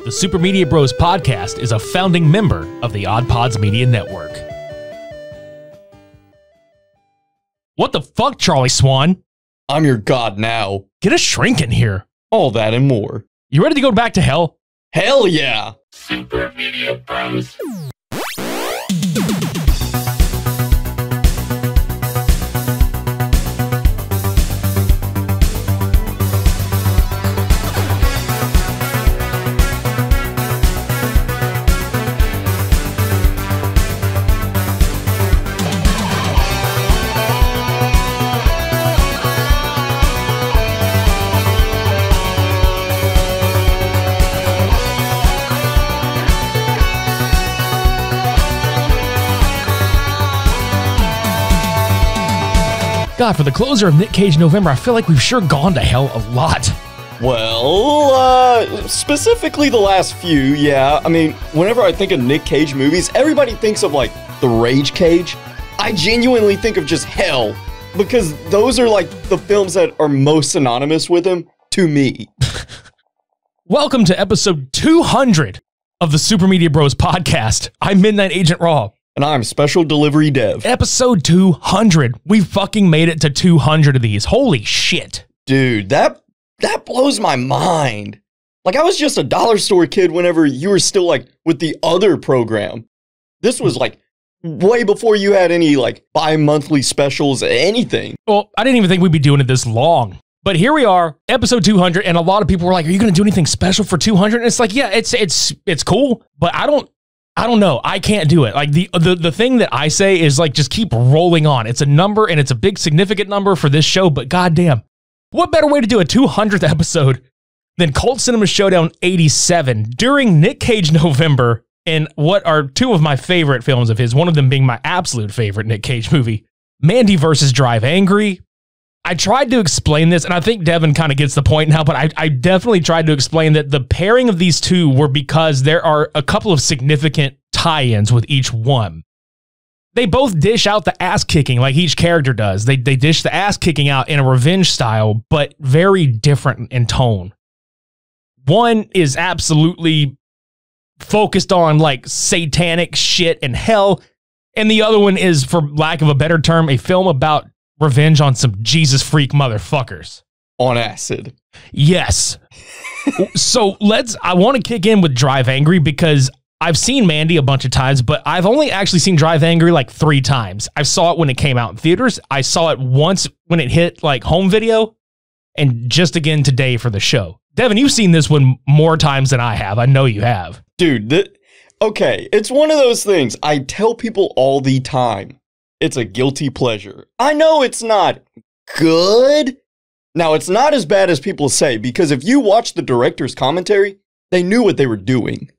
The Super Media Bros podcast is a founding member of the OddPods Media Network. What the fuck, Charlie Swan? I'm your god now. Get a shrink in here. All that and more. You ready to go back to hell? Hell yeah! Super Media Bros. God, for the closer of Nic Cage November, I feel like we've sure gone to hell a lot. Well, specifically the last few, yeah. I mean, whenever I think of Nic Cage movies, everybody thinks of, like, The Rage Cage. I genuinely think of just hell, because those are, like, the films that are most synonymous with him, to me. Welcome to episode 200 of the Super Media Bros podcast. I'm Midnight Agent Raw. And I'm Special Delivery Dev. Episode 200. We fucking made it to 200 of these. Holy shit. Dude, that blows my mind. Like, I was just a dollar store kid whenever you were still, like, with the other program. This was, like, way before you had any, like, bi-monthly specials, anything. Well, I didn't even think we'd be doing it this long. But here we are, episode 200, and a lot of people were like, are you going to do anything special for 200? And it's like, yeah, it's cool, but I don't know. I can't do it. Like the thing that I say is like, just keep rolling on. It's a number and it's a big significant number for this show, but goddamn, what better way to do a 200th episode than Cult Cinema Showdown 87 during Nic Cage November and what are two of my favorite films of his, one of them being my absolute favorite Nic Cage movie, Mandy versus Drive Angry. I tried to explain this, and I think Devin kind of gets the point now, but I definitely tried to explain that the pairing of these two were because there are a couple of significant tie-ins with each one. They both dish out the ass-kicking like each character does. They dish the ass-kicking out in a revenge style, but very different in tone. One is absolutely focused on like satanic shit and hell, and the other one is, for lack of a better term, a film about revenge on some Jesus freak motherfuckers. On acid. Yes. So I want to kick in with Drive Angry because I've seen Mandy a bunch of times, but I've only actually seen Drive Angry like 3 times. I saw it when it came out in theaters. I saw it once when it hit like home video, and just again today for the show. Devin, you've seen this one more times than I have. I know you have. Dude, okay, it's one of those things I tell people all the time. It's a guilty pleasure. I know it's not good. Now, it's not as bad as people say, because if you watch the director's commentary, they knew what they were doing.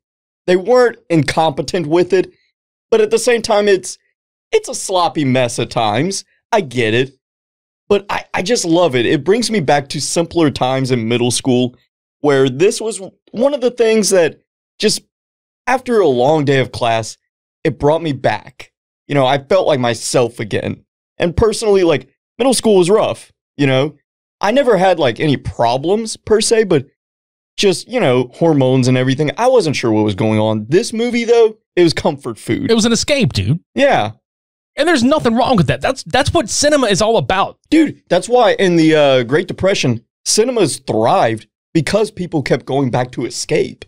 They weren't incompetent with it, but at the same time, it's a sloppy mess at times. I get it. But I just love it. It brings me back to simpler times in middle school, where this was one of the things that just, after a long day of class, it brought me back. You know, I felt like myself again. And personally, like, middle school was rough, you know? I never had, like, any problems, per se, but just, you know, hormones and everything. I wasn't sure what was going on. This movie, though, it was comfort food. It was an escape, dude. Yeah. And there's nothing wrong with that. That's what cinema is all about. Dude, that's why in the Great Depression, cinemas thrived because people kept going back to escape.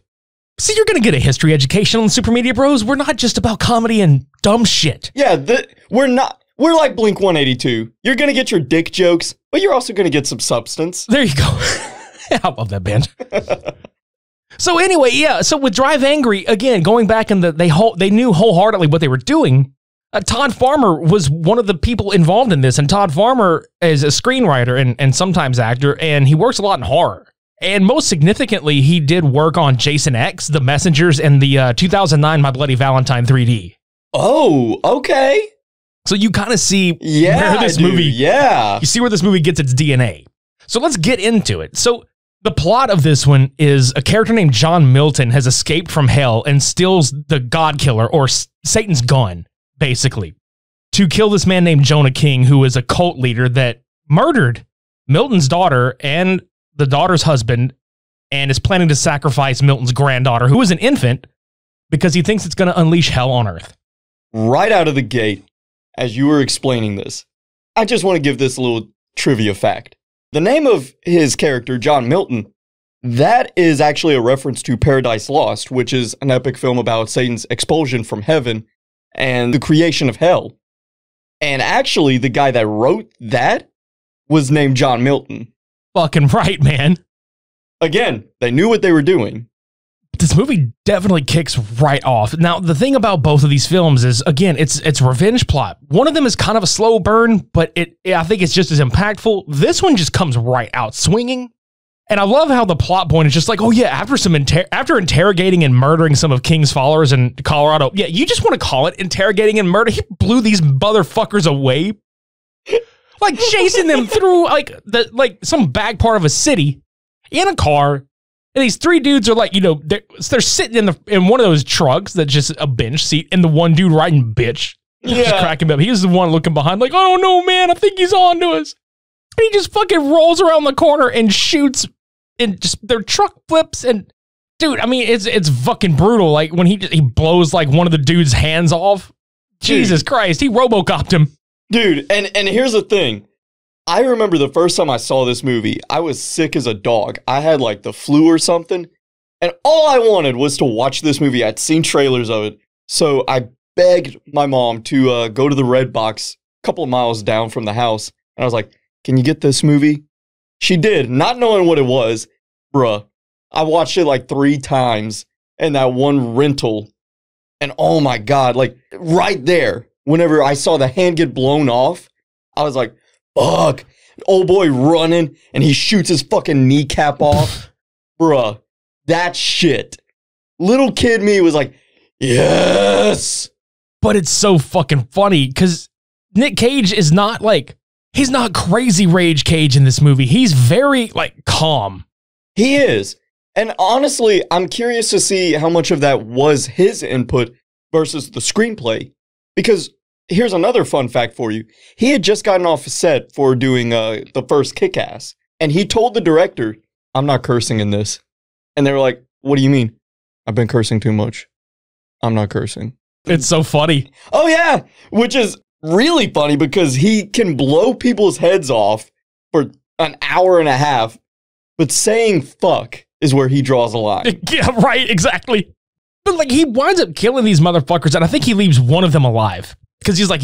See, you're going to get a history education on Super Media Bros. We're not just about comedy and dumb shit. Yeah, we're like Blink-182. You're going to get your dick jokes, but you're also going to get some substance. There you go. I love that band. So anyway, yeah, so with Drive Angry, again, going back and they knew wholeheartedly what they were doing. Todd Farmer was one of the people involved in this, and Todd Farmer is a screenwriter and sometimes actor, and he works a lot in horror. And most significantly, he did work on Jason X, The Messengers, and the 2009 My Bloody Valentine 3D. Oh, okay. So you kind of see where this movie, you see where this movie gets its DNA. So let's get into it. So the plot of this one is a character named John Milton has escaped from hell and steals the God Killer, or Satan's gun, basically, to kill this man named Jonah King, who is a cult leader that murdered Milton's daughter and the daughter's husband and is planning to sacrifice Milton's granddaughter, who is an infant, because he thinks it's going to unleash hell on Earth. Right out of the gate, as you were explaining this, I just want to give this little trivia fact. The name of his character, John Milton, that is actually a reference to Paradise Lost, which is an epic film about Satan's expulsion from heaven and the creation of hell. And actually, the guy that wrote that was named John Milton. Fucking right, man. Again, they knew what they were doing. This movie definitely kicks right off. Now, the thing about both of these films is, again, it's revenge plot. One of them is kind of a slow burn, but I think it's just as impactful. This one just comes right out swinging. And I love how the plot point is just like, oh yeah, after interrogating and murdering some of King's followers in Colorado, yeah, you just want to call it interrogating and murder. He blew these motherfuckers away, like chasing them through like some back part of a city in a car. And these three dudes are like, they're sitting in one of those trucks that's just a bench seat, and the one dude riding bitch, just cracking me up. He's the one looking behind, like, oh no, man, I think he's on to us. And he just fucking rolls around the corner and shoots. And just their truck flips, and dude, I mean, it's fucking brutal. Like when he blows like one of the dude's hands off. Jesus Christ, he RoboCopped him. Dude, and here's the thing. I remember the first time I saw this movie, I was sick as a dog. I had like the flu or something, and all I wanted was to watch this movie. I'd seen trailers of it, so I begged my mom to go to the Red Box a couple of miles down from the house, and I was like, "Can you get this movie?" She did, not knowing what it was. Bruh, I watched it like 3 times in that one rental. And oh my God, like right there, whenever I saw the hand get blown off, I was like, fuck. Old boy running and he shoots his fucking kneecap off. Bruh, that shit. Little kid me was like, yes. But it's so fucking funny because Nic Cage is not like, he's not crazy rage Cage in this movie. He's very like calm. He is. And honestly, I'm curious to see how much of that was his input versus the screenplay. Because here's another fun fact for you. He had just gotten off set for doing the first Kick-Ass. And he told the director, I'm not cursing in this. And they were like, what do you mean? I've been cursing too much. I'm not cursing. It's so funny. Oh yeah, which is really funny because he can blow people's heads off for an hour and a half, but saying fuck is where he draws a line. Yeah, right, exactly. But like he winds up killing these motherfuckers, and I think he leaves one of them alive because he's like,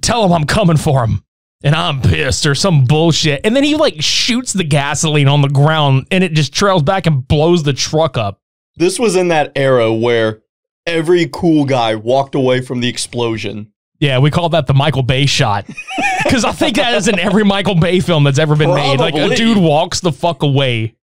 tell him I'm coming for him and I'm pissed or some bullshit. And then he like shoots the gasoline on the ground and it just trails back and blows the truck up. This was in that era where every cool guy walked away from the explosion. Yeah, we call that the Michael Bay shot. Because I think that is in every Michael Bay film that's ever been made. Like a dude walks the fuck away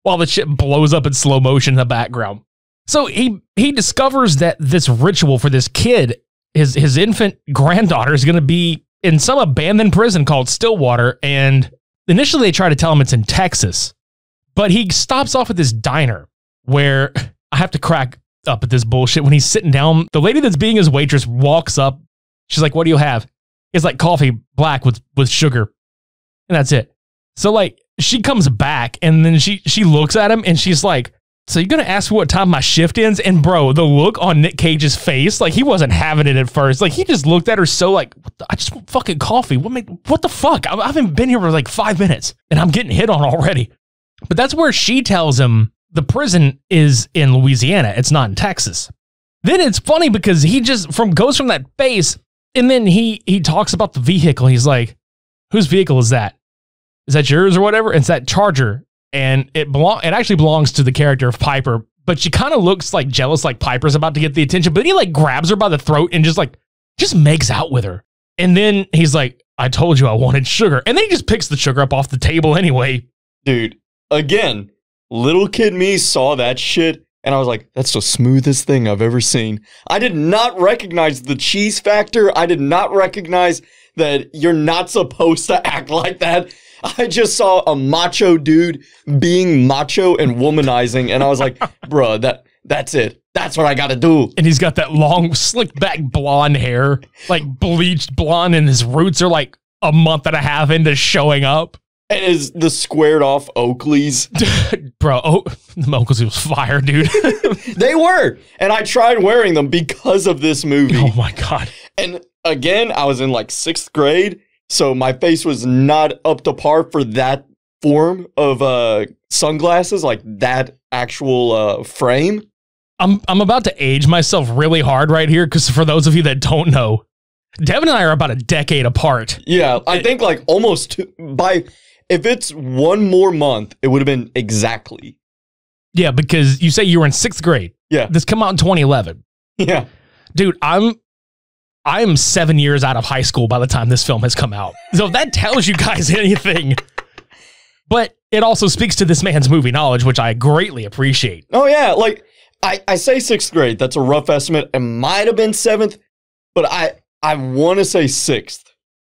while the shit blows up in slow motion in the background. So he discovers that this ritual for this kid, his infant granddaughter, is going to be in some abandoned prison called Stillwater. And initially they try to tell him it's in Texas. But he stops off at this diner where I have to crack up at this bullshit. When he's sitting down, the lady that's being his waitress walks up. She's like, what do you have? It's like coffee black with sugar. And that's it. So like she comes back and then she looks at him and she's like, so you're going to ask me what time my shift ends? And bro, the look on Nic Cage's face, like he wasn't having it at first. Like he just looked at her so like, I just want fucking coffee. What the fuck? I haven't been here for like 5 minutes and I'm getting hit on already. But that's where she tells him the prison is in Louisiana. It's not in Texas. Then it's funny because he just goes from that base. And then he talks about the vehicle. He's like, whose vehicle is that? Is that yours or whatever? It's that Charger. And it actually belongs to the character of Piper. But she kind of looks like jealous, like Piper's about to get the attention. But he like grabs her by the throat and just makes out with her. And then he's like, I told you I wanted sugar. And then he just picks the sugar up off the table anyway. Dude, again, little kid me saw that shit. And I was like, that's the smoothest thing I've ever seen. I did not recognize the cheese factor. I did not recognize that you're not supposed to act like that. I just saw a macho dude being macho and womanizing. And I was like, bruh, that's it. That's what I got to do. And he's got that long, slicked back blonde hair, like bleached blonde. And his roots are like a month and a half into showing up. And is the squared off Oakleys. Bro, the Oakleys was fire, dude. They were. And I tried wearing them because of this movie. Oh my God. And again, I was in like 6th grade, so my face was not up to par for that form of sunglasses, like that actual frame. I'm about to age myself really hard right here, because for those of you that don't know, Devin and I are about a decade apart. Yeah, I think like almost if it's one more month, it would have been exactly. Yeah, because you say you were in 6th grade. Yeah. This came out in 2011. Yeah. Dude, I'm 7 years out of high school by the time this film has come out. So if that tells you guys anything. But it also speaks to this man's movie knowledge, which I greatly appreciate. Oh, yeah. Like, I say 6th grade. That's a rough estimate. It might have been 7th, but I want to say 6th.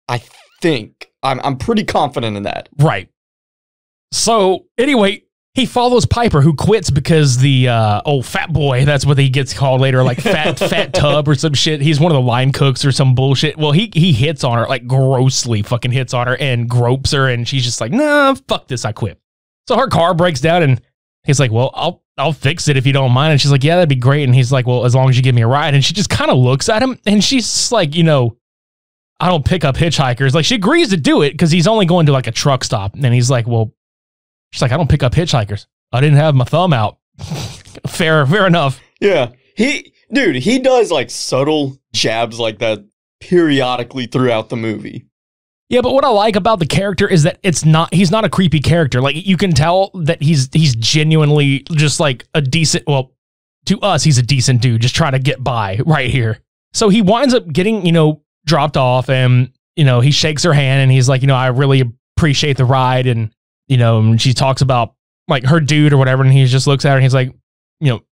I think. I'm pretty confident in that. Right. So, anyway, he follows Piper, who quits because the old fat boy, that's what he gets called later, like fat tub or some shit. He's one of the line cooks or some bullshit. Well, he hits on her, like grossly fucking hits on her and gropes her, and she's just like, nah, fuck this, I quit. So her car breaks down, and he's like, well, I'll fix it if you don't mind. And she's like, yeah, that'd be great. And he's like, well, as long as you give me a ride. And she just kind of looks at him, and she's like, I don't pick up hitchhikers. Like, she agrees to do it because he's only going to like a truck stop. And he's like, well, she's like, I don't pick up hitchhikers. I didn't have my thumb out. Fair enough. Yeah. He does like subtle jabs like that periodically throughout the movie. Yeah, but what I like about the character is that he's not a creepy character. Like, you can tell that he's genuinely just like a decent, well, to us, he's a decent dude, just trying to get by right here. So he winds up getting, dropped off, and, he shakes her hand, and he's like, I really appreciate the ride. And, and she talks about like her dude or whatever. And he just looks at her and he's like,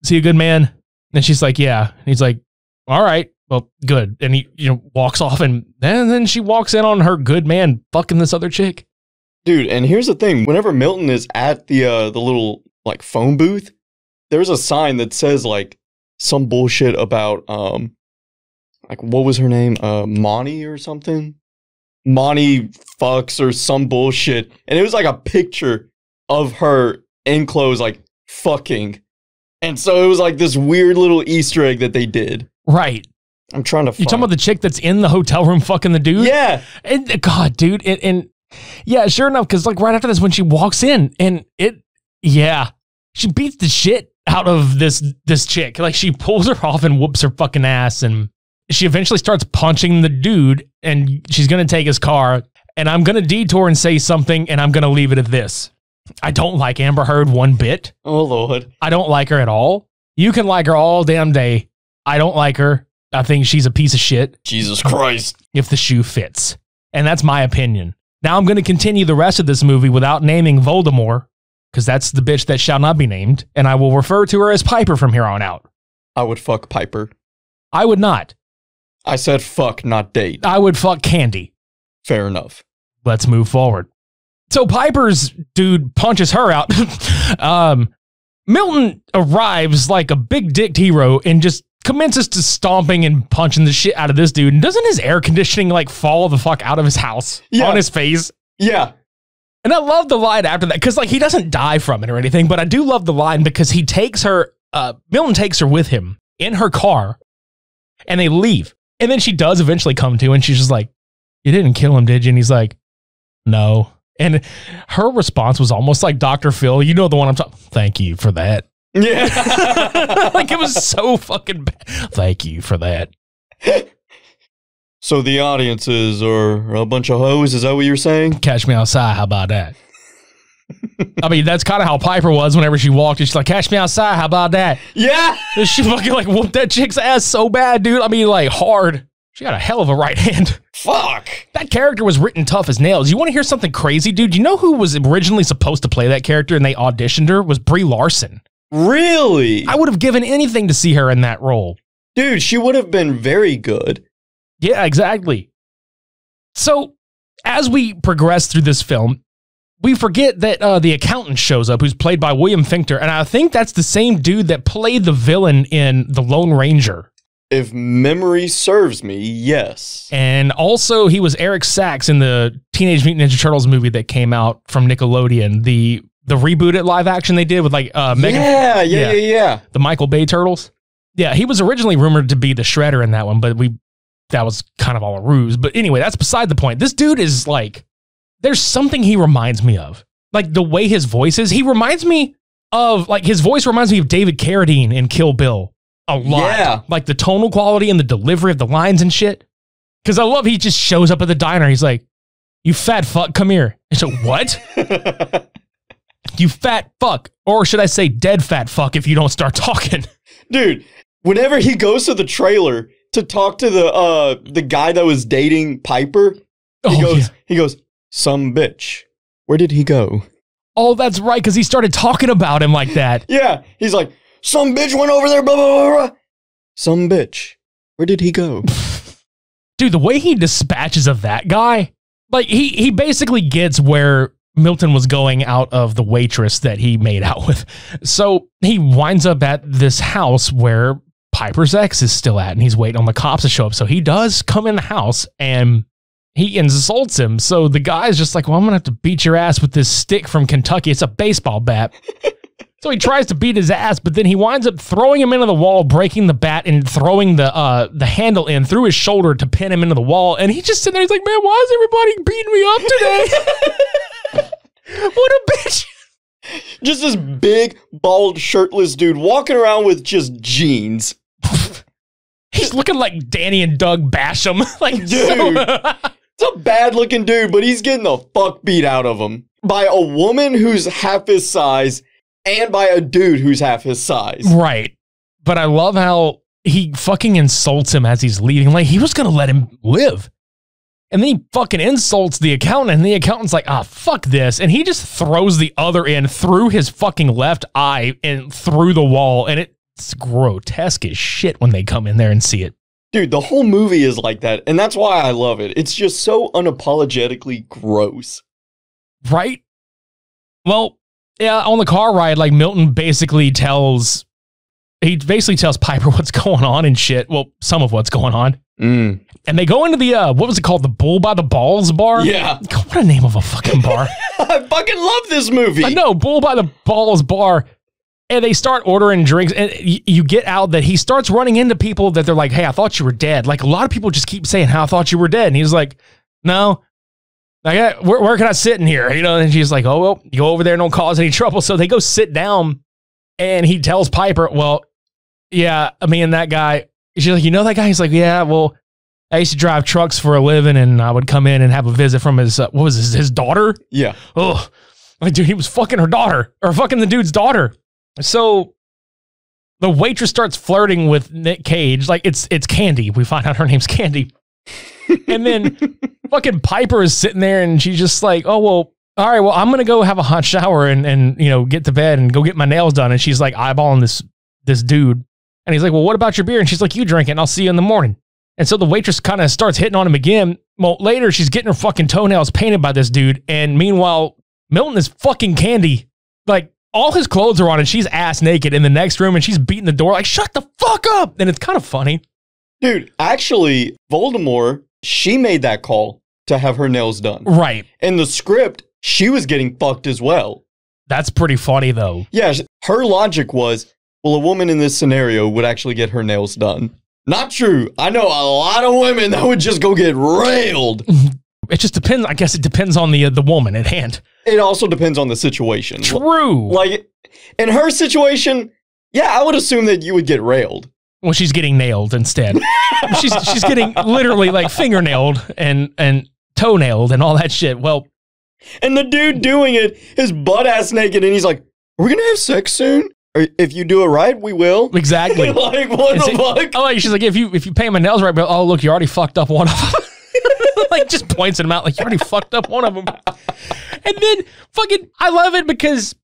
see a good man? And she's like, yeah. And he's like, all right, well, good. And he, walks off, and then she walks in on her good man fucking this other chick. Dude, and here's the thing. Whenever Milton is at the little like phone booth, there's a sign that says like some bullshit about, like, what was her name? Monty or something? Monty fucks or some bullshit. And it was like a picture of her in clothes, like fucking. And so it was like this weird little Easter egg that they did. Right. I'm trying to find. You're talking about the chick that's in the hotel room fucking the dude? Yeah. And, God, dude. And yeah, sure enough, because like right after this, when she walks in, and she beats the shit out of this chick. Like, she pulls her off and whoops her fucking ass, and she eventually starts punching the dude, and she's going to take his car. And I'm going to detour and say something, and I'm going to leave it at this. I don't like Amber Heard one bit. Oh, Lord. I don't like her at all. You can like her all damn day. I don't like her. I think she's a piece of shit. Jesus Christ. If the shoe fits. And that's my opinion. Now I'm going to continue the rest of this movie without naming Voldemort, because that's the bitch that shall not be named, and I will refer to her as Piper from here on out. I would fuck Piper. I would not. I said fuck, not date. I would fuck Candy. Fair enough. Let's move forward. So Piper's dude punches her out. Milton arrives like a big dicked hero and just commences to stomping and punching the shit out of this dude. And doesn't his air conditioning like fall the fuck out of his house on his face? Yeah. And I love the line after that, because like he doesn't die from it or anything, but I do love the line because he takes her, Milton takes her with him in her car, and they leave. And then she does eventually come to, and she's just like, you didn't kill him, did you? And he's like, no. And her response was almost like Dr. Phil. You know the one I'm talking. Thank you for that. Yeah. Like, it was so fucking bad. Thank you for that. So the audiences are a bunch of hoes? Is that what you're saying? Catch me outside. How about that? I mean, that's kind of how Piper was whenever she walked. She's like, catch me outside. How about that? Yeah. And she fucking like whooped that chick's ass so bad, dude. I mean, like, hard. She got a hell of a right hand. Fuck. That character was written tough as nails. You want to hear something crazy, dude? You know who was originally supposed to play that character and they auditioned her? Was Brie Larson. Really? I would have given anything to see her in that role. Dude, she would have been very good. Yeah, exactly. So, as we progress through this film, we forget that the accountant shows up, who's played by William Fichtner, and I think that's the same dude that played the villain in The Lone Ranger. If memory serves me, yes. And also, he was Eric Sachs in the Teenage Mutant Ninja Turtles movie that came out from Nickelodeon. The rebooted live action they did with like Megan. Yeah. The Michael Bay Turtles. Yeah, he was originally rumored to be the Shredder in that one, but that was kind of all a ruse. But anyway, that's beside the point. This dude is like, there's something he reminds me of. Like the way his voice is, his voice reminds me of David Carradine in Kill Bill a lot. Yeah. Like the tonal quality and the delivery of the lines and shit. Because I love he just shows up at the diner. He's like, you fat fuck, come here. And so, what? You fat fuck. Or should I say dead fat fuck if you don't start talking? Dude, whenever he goes to the trailer to talk to the guy that was dating Piper, he goes, some bitch. Where did he go? Oh, that's right, because he started talking about him like that. Yeah, he's like, some bitch went over there, blah, blah, blah, blah. Some bitch. Where did he go? Dude, the way he dispatches of that guy, like, he basically gets where Milton was going out of the waitress that he made out with. So he winds up at this house where Piper's ex is still at, and he's waiting on the cops to show up. So he does come in the house, and he insults him. So the guy's just like, well, I'm going to have to beat your ass with this stick from Kentucky. It's a baseball bat. So he tries to beat his ass, but then he winds up throwing him into the wall, breaking the bat, and throwing the handle in through his shoulder to pin him into the wall. And he's just sitting there, he's like, man, why is everybody beating me up today? What a bitch. Just this big, bald, shirtless dude walking around with just jeans. He's looking like Danny and Doug Basham. Like, dude, it's a bad-looking dude, but he's getting the fuck beat out of him by a woman who's half his size and by a dude who's half his size. Right. But I love how he fucking insults him as he's leaving. Like, he was going to let him live. And then he fucking insults the accountant, and the accountant's like, fuck this. And he just throws the other end through his fucking left eye and through the wall. And it's grotesque as shit when they come in there and see it. Dude, the whole movie is like that. And that's why I love it. It's just so unapologetically gross. Right? Well, yeah, on the car ride, like Milton basically tells Piper what's going on and shit. Well, some of what's going on. Mm. And they go into the, what was it called? The Bull by the Balls bar? Yeah. God, what a name of a fucking bar. I fucking love this movie. I know, Bull by the Balls bar. And they start ordering drinks. And you get out that he starts running into people that they're like, hey, I thought you were dead. Like, a lot of people just keep saying, how I thought you were dead. And he's like, no. Like, where can I sit in here? You know, and she's like, oh, well, you go over there and don't cause any trouble. So they go sit down. And he tells Piper, well, yeah, me and that guy. She's like, you know that guy? He's like, yeah, well, I used to drive trucks for a living, and I would come in and have a visit from his, what was his daughter? Yeah. Oh, like, dude, he was fucking her daughter, or fucking the dude's daughter. So the waitress starts flirting with Nic Cage. Like, it's Candy. We find out her name's Candy. And then fucking Piper is sitting there, and she's just like, oh, well, all right, well, I'm going to go have a hot shower and, you know, get to bed and go get my nails done. And she's like eyeballing this dude. And he's like, well, what about your beer? And she's like, you drink it, and I'll see you in the morning. And so the waitress kind of starts hitting on him again. Well, later, she's getting her fucking toenails painted by this dude. And meanwhile, Milton is fucking Candy. Like, all his clothes are on, and she's ass naked in the next room, and she's beating the door like, shut the fuck up. And it's kind of funny. Dude, actually, Voldemort, she made that call to have her nails done. Right. In the script, she was getting fucked as well. That's pretty funny, though. Yeah, her logic was, well, a woman in this scenario would actually get her nails done. Not true. I know a lot of women that would just go get railed. It just depends. I guess it depends on the woman at hand. It also depends on the situation. True. Like, in her situation, yeah, I would assume that you would get railed. Well, she's getting nailed instead. she's getting literally like fingernailed and toenailed and all that shit. Well, and the dude doing it is butt ass naked, and he's like, "Are we gonna have sex soon? Or if you do it right, we will." Exactly. Like, what the fuck? Oh, she's like, if you paint my nails right, but oh, look, you already fucked up one of them. Like, just points at him out like, you already fucked up one of them. And then fucking, I love it because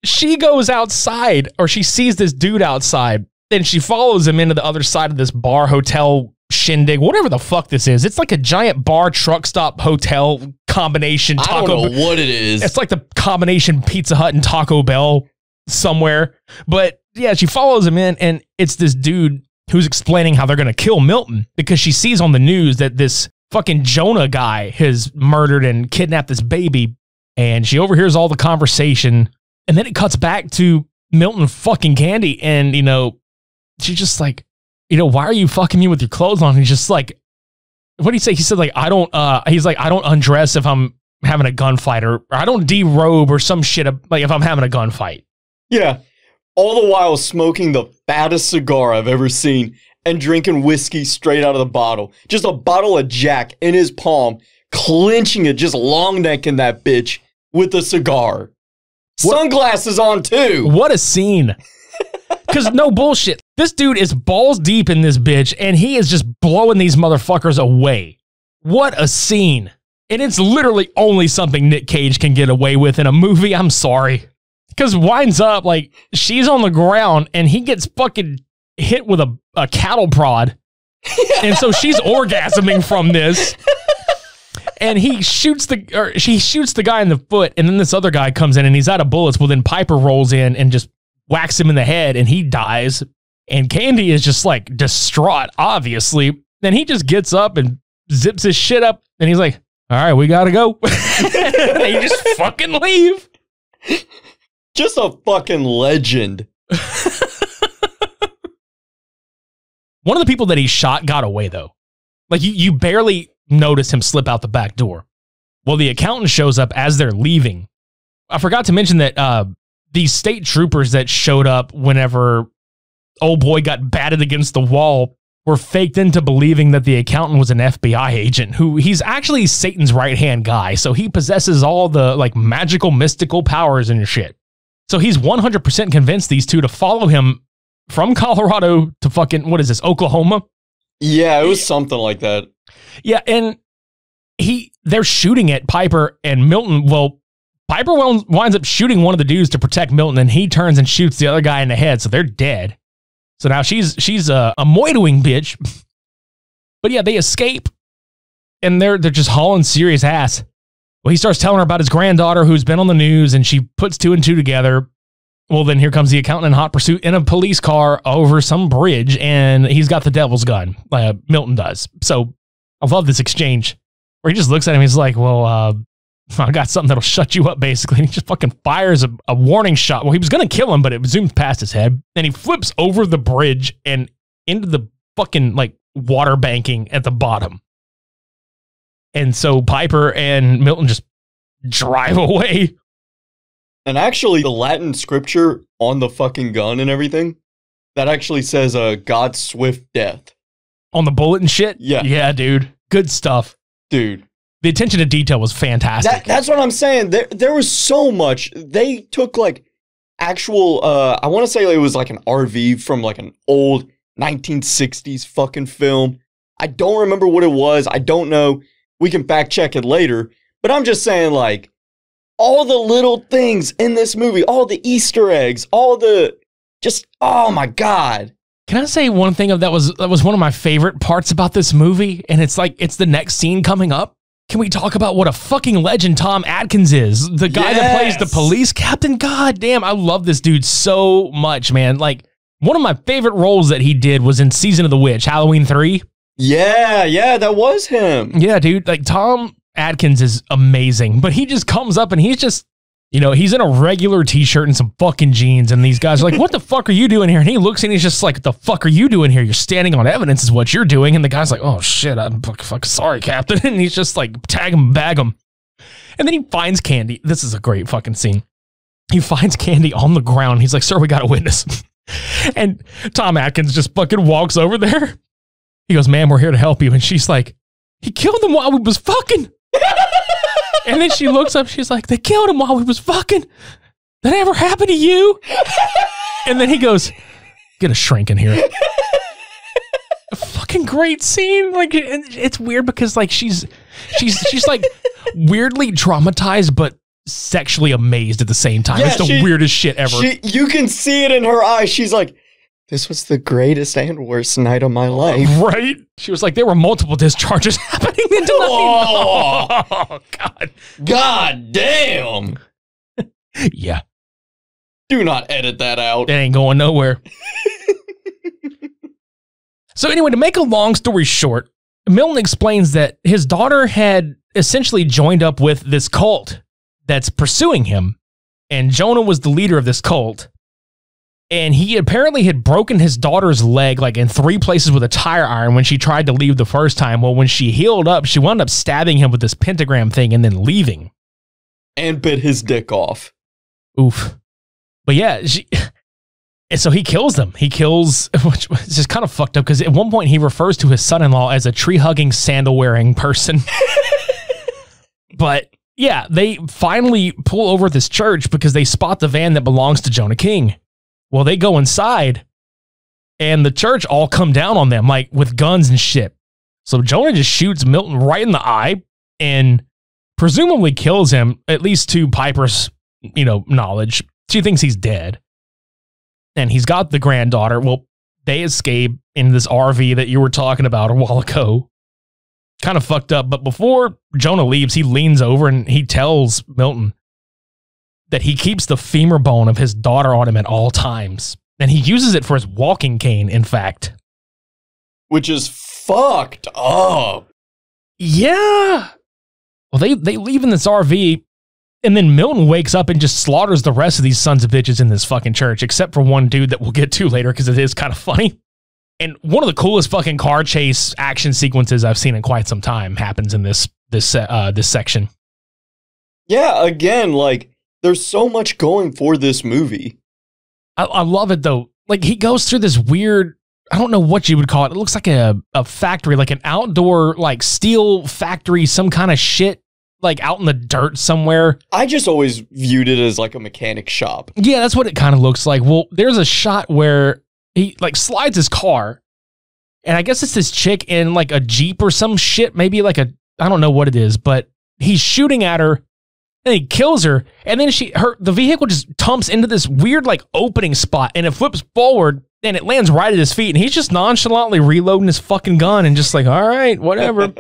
she goes outside, or she sees this dude outside, and she follows him into the other side of this bar, hotel, shindig, whatever the fuck this is. It's like a giant bar, truck stop, hotel combination. I don't know what it is. It's like the combination Pizza Hut and Taco Bell somewhere. But yeah, she follows him in, and it's this dude who's explaining how they're going to kill Milton because she sees on the news that this fucking Jonah guy has murdered and kidnapped this baby. And she overhears all the conversation. And then it cuts back to Milton fucking Candy. And, you know, she's just like, you know, why are you fucking me with your clothes on? And he's just like, what did he say? He said, like, he's like, I don't undress if I'm having a gunfight, or I don't derobe or some shit, like if I'm having a gunfight. Yeah. All the while smoking the fattest cigar I've ever seen and drinking whiskey straight out of the bottle. Just a bottle of Jack in his palm, clenching it, just long necking that bitch with a cigar. Sunglasses on too. What a scene. Because no bullshit. This dude is balls deep in this bitch and he is just blowing these motherfuckers away. What a scene. And it's literally only something Nic Cage can get away with in a movie. I'm sorry. Because winds up, like, she's on the ground and he gets fucking hit with a cattle prod. And so she's orgasming from this. And she shoots the guy in the foot, and then this other guy comes in and he's out of bullets. Well, then Piper rolls in and just whacks him in the head and he dies. And Candy is just like distraught, obviously. Then he just gets up and zips his shit up and he's like, all right, we gotta go. And they just fucking leave. Just a fucking legend. One of the people that he shot got away, though. Like, you barely notice him slip out the back door. Well, the accountant shows up as they're leaving. I forgot to mention that these state troopers that showed up whenever old boy got batted against the wall were faked into believing that the accountant was an FBI agent, who he's actually Satan's right-hand guy. So he possesses all the like magical, mystical powers and shit. So he's 100% convinced these two to follow him from Colorado to fucking, what is this, Oklahoma? Yeah, it was something like that. Yeah, and they're shooting at Piper and Milton. Well, Piper winds up shooting one of the dudes to protect Milton, and he turns and shoots the other guy in the head, so they're dead. So now she's a moidowing bitch. But yeah, they escape, and they're just hauling serious ass. Well, he starts telling her about his granddaughter who's been on the news, and she puts two and two together. Well, then here comes the accountant in hot pursuit in a police car over some bridge, and he's got the devil's gun. Milton does. So I love this exchange where he just looks at him. He's like, well, I got something that'll shut you up, basically. And he just fucking fires a warning shot. Well, he was going to kill him, but it zoomed past his head. And he flips over the bridge and into the fucking, like, water banking at the bottom. And so Piper and Milton just drive away. And actually, the Latin scripture on the fucking gun and everything, that actually says God's swift death. On the bullet and shit? Yeah. Yeah, dude. Good stuff. Dude. The attention to detail was fantastic. That's what I'm saying. There was so much. They took, like, actual, I want to say it was like an RV from, like, an old 1960s fucking film. I don't remember what it was. I don't know. We can fact check it later. But I'm just saying, like, all the little things in this movie, all the Easter eggs, all the just, oh my God. Can I say one thing that was one of my favorite parts about this movie? And it's like, it's the next scene coming up. Can we talk about what a fucking legend Tom Atkins is? The guy that plays the police captain. God damn, I love this dude so much, man. Like, one of my favorite roles that he did was in Season of the Witch, Halloween 3. Yeah, that was him. Yeah, dude, like Tom Atkins is amazing, but he just comes up and he's just, you know, he's in a regular t-shirt and some fucking jeans, and these guys are like, what the fuck are you doing here? And he looks and he's just like, the fuck are you doing here? You're standing on evidence is what you're doing. And the guy's like, oh shit, I'm fucking sorry, Captain. And he's just like, tag him, bag him. And then he finds Candy. This is a great fucking scene. He finds Candy on the ground. He's like, sir, we got a witness. And Tom Atkins just fucking walks over there. He goes, ma'am, we're here to help you. And she's like, he killed him while we was fucking. And then she looks up, she's like, they killed him while we was fucking. That ever happened to you? And then he goes, get a shrink in here. A fucking great scene. Like, it's weird because like she's like weirdly traumatized, but sexually amazed at the same time. Yeah, it's the weirdest shit ever. You can see it in her eyes. She's like, this was the greatest and worst night of my life. Right? She was like, there were multiple discharges happening tonight. Oh, God. God damn. Yeah. Do not edit that out. It ain't going nowhere. So anyway, to make a long story short, Milton explains that his daughter had essentially joined up with this cult that's pursuing him. And Jonah was the leader of this cult. And he apparently had broken his daughter's leg like in 3 places with a tire iron when she tried to leave the first time. Well, when she healed up, she wound up stabbing him with this pentagram thing and then leaving. And bit his dick off. Oof. But yeah, and so he kills them. He kills, which is just kind of fucked up because at one point he refers to his son-in-law as a tree-hugging, sandal-wearing person. But yeah, they finally pull over at this church because they spot the van that belongs to Jonah King. Well, they go inside and the church all come down on them like with guns and shit. So Jonah just shoots Milton right in the eye and presumably kills him, at least to Piper's, knowledge. She thinks he's dead. And he's got the granddaughter. Well, they escape in this RV that you were talking about a while ago. Kind of fucked up. But before Jonah leaves, he leans over and he tells Milton that he keeps the femur bone of his daughter on him at all times. And he uses it for his walking cane, in fact. Which is fucked up. Yeah. Well, they leave in this RV, and then Milton wakes up and just slaughters the rest of these sons of bitches in this fucking church, except for one dude that we'll get to later because it is kind of funny. And one of the coolest fucking car chase action sequences I've seen in quite some time happens in this section. Yeah, again, like, there's so much going for this movie. I love it, though. Like, he goes through this weird, I don't know what you would call it. It looks like a factory, like an outdoor, like, steel factory, some kind of shit, like, out in the dirt somewhere. I just always viewed it as, like, a mechanic shop. Yeah, that's what it kind of looks like. Well, there's a shot where he, like, slides his car, and I guess it's this chick in, like, a Jeep or some shit, maybe, like, I don't know what it is, but he's shooting at her, and he kills her, and then the vehicle just tumps into this weird, like, opening spot, and it flips forward, and it lands right at his feet, and he's just nonchalantly reloading his fucking gun, and just like, all right, whatever.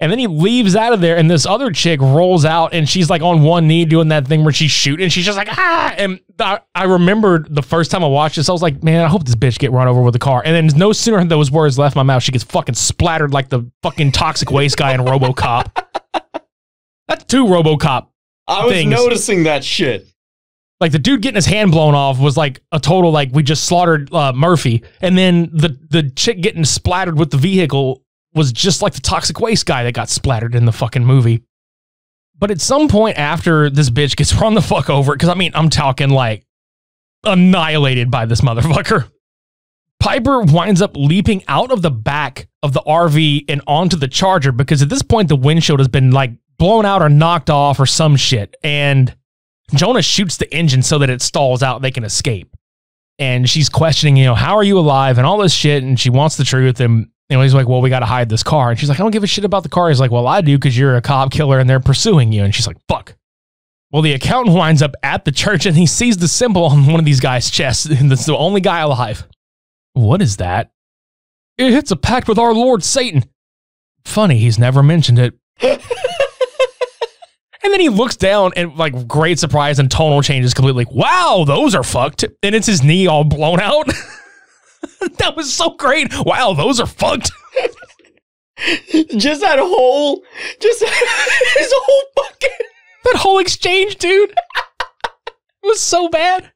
And then he leaves out of there, and this other chick rolls out, and she's, like, on one knee doing that thing where she's shooting, and she's just like, ah! And I remembered the first time I watched this, I was like, man, I hope this bitch get run over with a car. And then no sooner than those words left my mouth, she gets fucking splattered like the fucking toxic waste guy in RoboCop. That's 2 RoboCop I was things. noticing that shit. Like, the dude getting his hand blown off was like a total, like, we just slaughtered Murphy. And then the chick getting splattered with the vehicle was just like the toxic waste guy that got splattered in the fucking movie. But at some point after this bitch gets run the fuck over, because I mean, I'm talking like annihilated by this motherfucker, Piper winds up leaping out of the back of the RV and onto the Charger because at this point the windshield has been like blown out or knocked off or some shit. And Jonah shoots the engine so that it stalls out and they can escape. And she's questioning, how are you alive and all this shit. And she wants the truth. And he's like, well, we got to hide this car. And she's like, I don't give a shit about the car. He's like, well, I do because you're a cop killer and they're pursuing you. And she's like, fuck. Well, the accountant winds up at the church and he sees the symbol on one of these guys' chests. And that's the only guy alive. What is that? It's a pact with our Lord Satan. Funny, he's never mentioned it. And then he looks down and, like, great surprise and tonal changes completely. Like, wow, those are fucked. And it's his knee all blown out. That was so great. Wow, those are fucked. Just his whole fucking... That whole exchange, dude. It was so bad.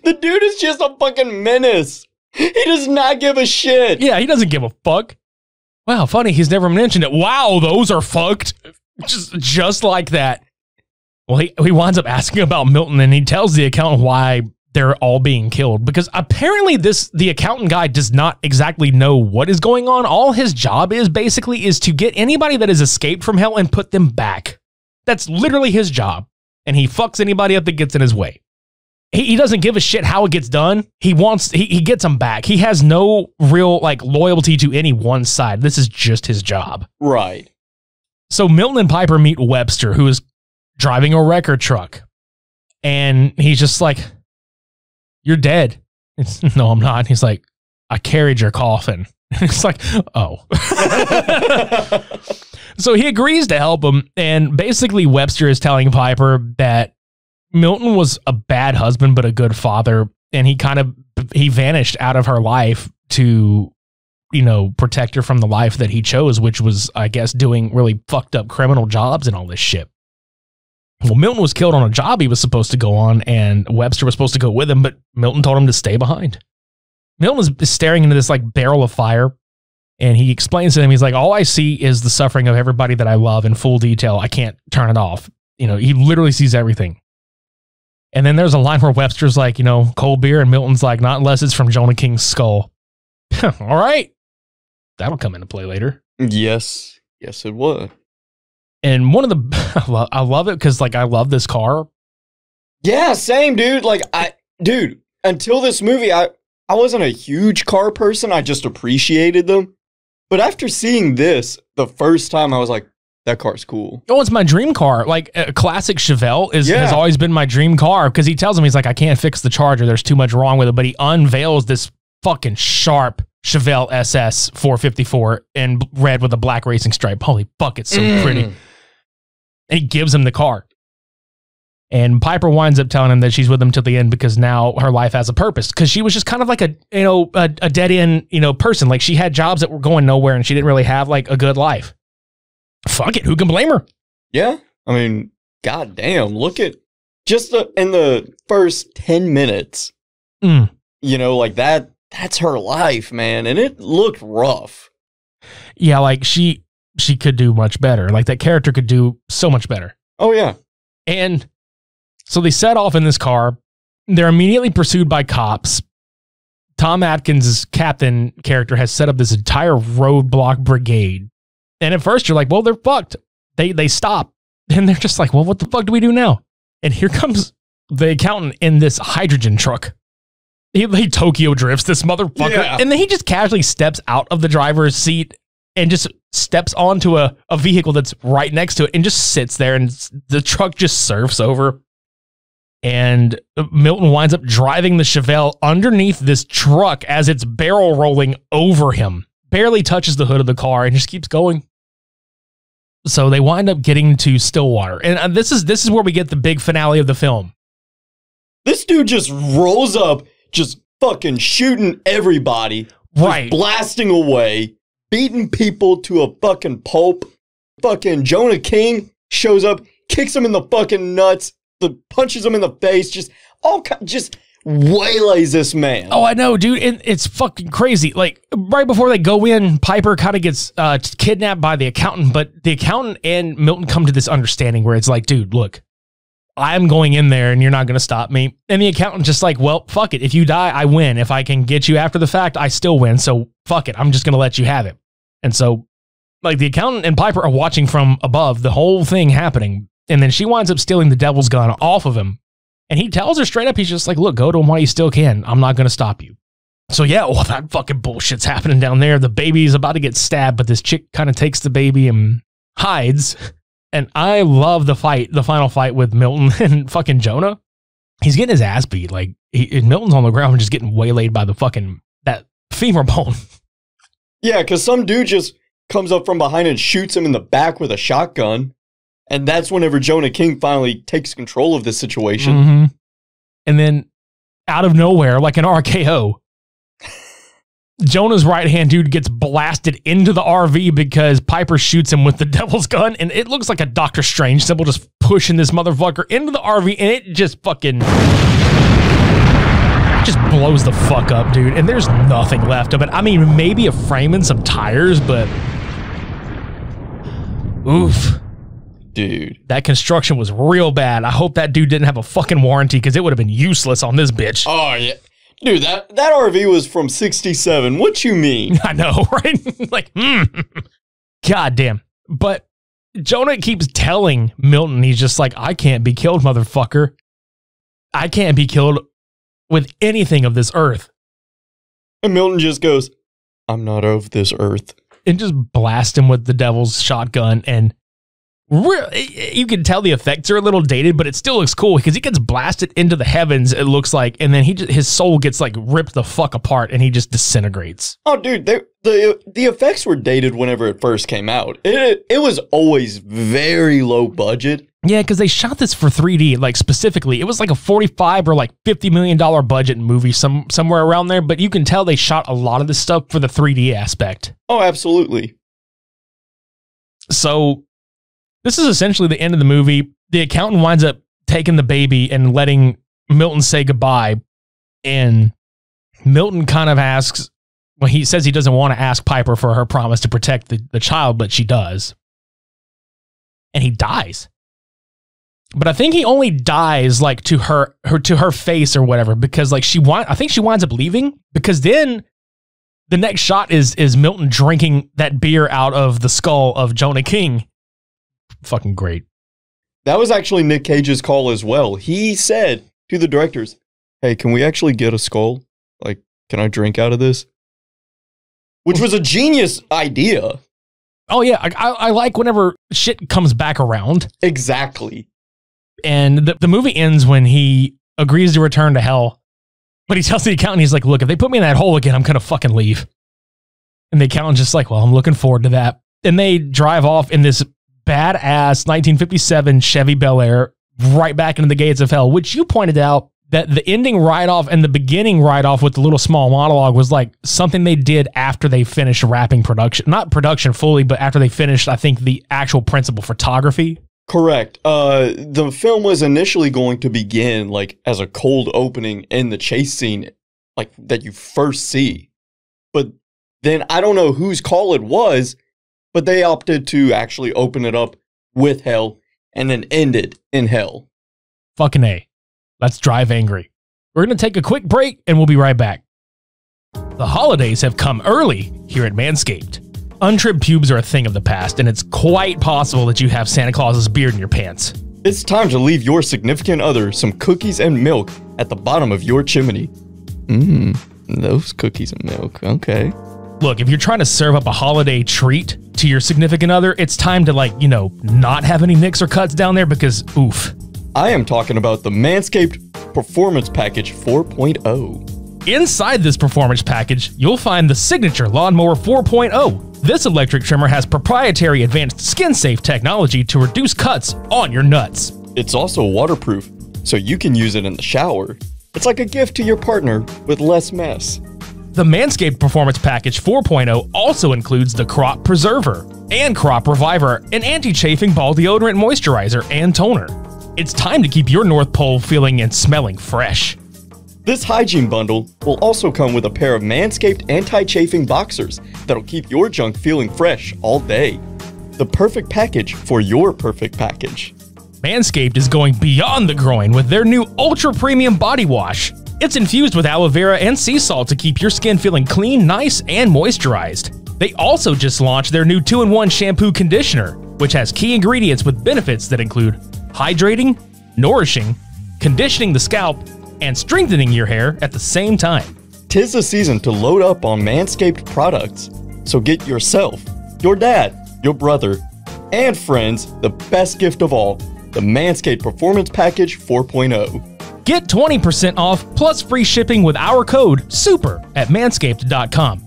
The dude is just a fucking menace. He does not give a shit. Yeah, he doesn't give a fuck. Wow, funny, he's never mentioned it. Wow, those are fucked. Just like that. Well, he winds up asking about Milton, and he tells the accountant why they're all being killed. Because apparently the accountant guy does not exactly know what is going on. All his job is to get anybody that has escaped from hell and put them back. That's literally his job. And he fucks anybody up that gets in his way. He doesn't give a shit how it gets done. He gets them back. He has no real, like, loyalty to any one side. This is just his job. Right. So Milton and Piper meet Webster, who is driving a record truck. And he's just like, you're dead. No, I'm not. He's like, I carried your coffin. It's like, oh. So he agrees to help him. And basically Webster is telling Piper that Milton was a bad husband, but a good father. and he vanished out of her life to, you know, protect her from the life that he chose, which was, I guess, doing really fucked up criminal jobs and all this shit. Well, Milton was killed on a job he was supposed to go on, and Webster was supposed to go with him, but Milton told him to stay behind. Milton is staring into this like barrel of fire, and he explains to him, he's like, all I see is the suffering of everybody that I love in full detail. I can't turn it off. You know, he literally sees everything. And then there's a line where Webster's like, you know, cold beer, and Milton's like, not unless it's from Jonah King's skull. All right. That'll come into play later. Yes. Yes, it would. And one of the, I love it because, like, I love this car. Yeah, same, dude. Like, until this movie, I wasn't a huge car person. I just appreciated them. But after seeing this the first time, I was like, that car's cool. Oh, it's my dream car. Like, a classic Chevelle has always been my dream car, because he tells him, he's like, I can't fix the Charger. There's too much wrong with it. But he unveils this fucking sharp Chevelle SS 454 in red with a black racing stripe. Holy fuck, it's so pretty. And he gives him the car. And Piper winds up telling him that she's with him till the end because now her life has a purpose. Because she was just kind of like a dead end, person. Like, she had jobs that were going nowhere and she didn't really have like a good life. Fuck it. Who can blame her? Yeah. I mean, goddamn, look at just in the first 10 minutes, like that's her life, man. And it looked rough. Yeah. Like she could do much better. Like, that character could do so much better. Oh yeah. And so they set off in this car. They're immediately pursued by cops. Tom Atkins' captain character has set up this entire roadblock brigade. And at first you're like, well, they're fucked. They stop. And they're just like, well, what the fuck do we do now? And here comes the accountant in this hydrogen truck. He Tokyo drifts this motherfucker. Yeah. And then he just casually steps out of the driver's seat and just steps onto a vehicle that's right next to it and just sits there, and the truck just surfs over. And Milton winds up driving the Chevelle underneath this truck as it's barrel rolling over him. Barely touches the hood of the car and just keeps going. So they wind up getting to Stillwater. And this is where we get the big finale of the film. This dude just rolls up, just fucking shooting everybody. Right. Blasting away, beating people to a fucking pulp. Fucking Jonah King shows up, kicks him in the fucking nuts, punches him in the face, just waylays this man. Oh, I know, dude. And it's fucking crazy. Like, right before they go in, Piper kind of gets kidnapped by the accountant, but the accountant and Milton come to this understanding where it's like, dude, look, I'm going in there and you're not going to stop me. And the accountant's just like, well, fuck it. If you die, I win. If I can get you after the fact, I still win. So fuck it. I'm just going to let you have it. And so, like, the accountant and Piper are watching from above the whole thing happening. And then she winds up stealing the devil's gun off of him. And he tells her straight up, he's just like, look, go to him while you still can. I'm not going to stop you. So yeah, well, that fucking bullshit's happening down there. The baby's about to get stabbed, but this chick kind of takes the baby and hides. And I love the final fight with Milton and fucking Jonah. He's getting his ass beat. Like, Milton's on the ground just getting waylaid by that femur bone. Yeah, because some dude just comes up from behind and shoots him in the back with a shotgun. And that's whenever Jonah King finally takes control of this situation. Mm-hmm. And then, out of nowhere, like an RKO, Jonah's right-hand dude gets blasted into the RV because Piper shoots him with the devil's gun. And it looks like a Doctor Strange symbol just pushing this motherfucker into the RV. And it just fucking just blows the fuck up, dude. And there's nothing left of it. I mean, maybe a frame and some tires, but oof. Dude, that construction was real bad. I hope that dude didn't have a fucking warranty, because it would have been useless on this bitch. Oh, yeah. Dude, that RV was from 67. What you mean? I know, right? Like, God damn. But Jonah keeps telling Milton, he's just like, I can't be killed, motherfucker. I can't be killed with anything of this earth. And Milton just goes, I'm not of this earth. And just blast him with the devil's shotgun. And you can tell the effects are a little dated, but it still looks cool because he gets blasted into the heavens, it looks like, and then his soul gets like ripped the fuck apart and he just disintegrates. Oh, dude, the effects were dated whenever it first came out. It was always very low budget. Yeah, because they shot this for 3D, like specifically. It was like a $45 or like $50 million budget movie, somewhere around there. But you can tell they shot a lot of this stuff for the 3D aspect. Oh, absolutely. So this is essentially the end of the movie. The accountant winds up taking the baby and letting Milton say goodbye. And Milton kind of asks, well, he says he doesn't want to ask Piper for her promise to protect the child, but she does. And he dies. But I think he only dies like to her face or whatever, because like I think she winds up leaving, because then the next shot is Milton drinking that beer out of the skull of Jonah King. Fucking great. That was actually Nic Cage's call as well. He said to the directors, "Hey, can we actually get a skull? Like, can I drink out of this?" Which was a genius idea. Oh yeah, I like whenever shit comes back around. Exactly. And the movie ends when he agrees to return to hell. But he tells the accountant, he's like, look, if they put me in that hole again, I'm going to fucking leave. And the accountant's just like, well, I'm looking forward to that. And they drive off in this badass 1957 Chevy Bel Air right back into the gates of hell, which you pointed out that the ending write-off and the beginning write-off with the little small monologue was like something they did after they finished wrapping production. Not production fully, but after they finished, I think, the actual principal photography. Correct. The film was initially going to begin like as a cold opening in the chase scene, like that you first see. But then I don't know whose call it was, but they opted to actually open it up with hell and then end it in hell. Fucking A. Let's drive angry. We're going to take a quick break and we'll be right back. The holidays have come early here at Manscaped. Untrimmed pubes are a thing of the past, and it's quite possible that you have Santa Claus's beard in your pants. It's time to leave your significant other some cookies and milk at the bottom of your chimney. Those cookies and milk, okay. Look, if you're trying to serve up a holiday treat to your significant other, it's time to, like, not have any nicks or cuts down there because, oof. I am talking about the Manscaped Performance Package 4.0. Inside this performance package, you'll find the signature Lawnmower 4.0. This electric trimmer has proprietary advanced skin-safe technology to reduce cuts on your nuts. It's also waterproof, so you can use it in the shower. It's like a gift to your partner with less mess. The Manscaped Performance Package 4.0 also includes the Crop Preserver and Crop Reviver, an anti-chafing ball deodorant moisturizer and toner. It's time to keep your North Pole feeling and smelling fresh. This hygiene bundle will also come with a pair of Manscaped anti-chafing boxers that'll keep your junk feeling fresh all day. The perfect package for your perfect package. Manscaped is going beyond the groin with their new Ultra Premium Body Wash. It's infused with aloe vera and sea salt to keep your skin feeling clean, nice, and moisturized. They also just launched their new 2-in-1 shampoo conditioner, which has key ingredients with benefits that include hydrating, nourishing, conditioning the scalp, and strengthening your hair at the same time. 'Tis the season to load up on Manscaped products. So get yourself, your dad, your brother, and friends the best gift of all, the Manscaped Performance Package 4.0. Get 20% off plus free shipping with our code SUPER at manscaped.com.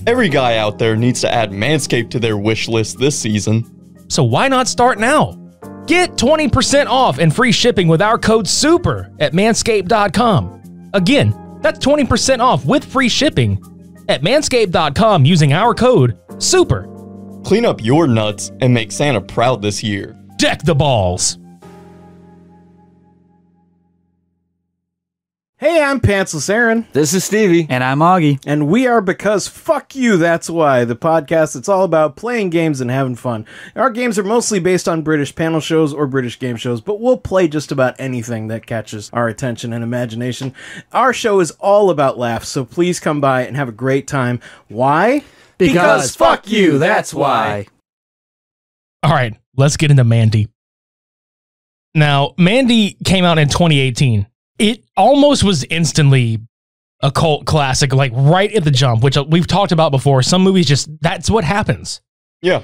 Every guy out there needs to add Manscaped to their wish list this season. So why not start now? Get 20% off and free shipping with our code SUPER at manscaped.com. Again, that's 20% off with free shipping at manscaped.com using our code SUPER. Clean up your nuts and make Santa proud this year. Deck the balls. Hey, I'm Pantsless Aaron. This is Stevie. And I'm Augie. And we are Because Fuck You, That's Why, the podcast that's all about playing games and having fun. Our games are mostly based on British panel shows or British game shows, but we'll play just about anything that catches our attention and imagination. Our show is all about laughs, so please come by and have a great time. Why? Because fuck you, that's why. All right, let's get into Mandy. Now, Mandy came out in 2018. It almost was instantly a cult classic, like right at the jump, which we've talked about before. Some movies just, that's what happens. Yeah.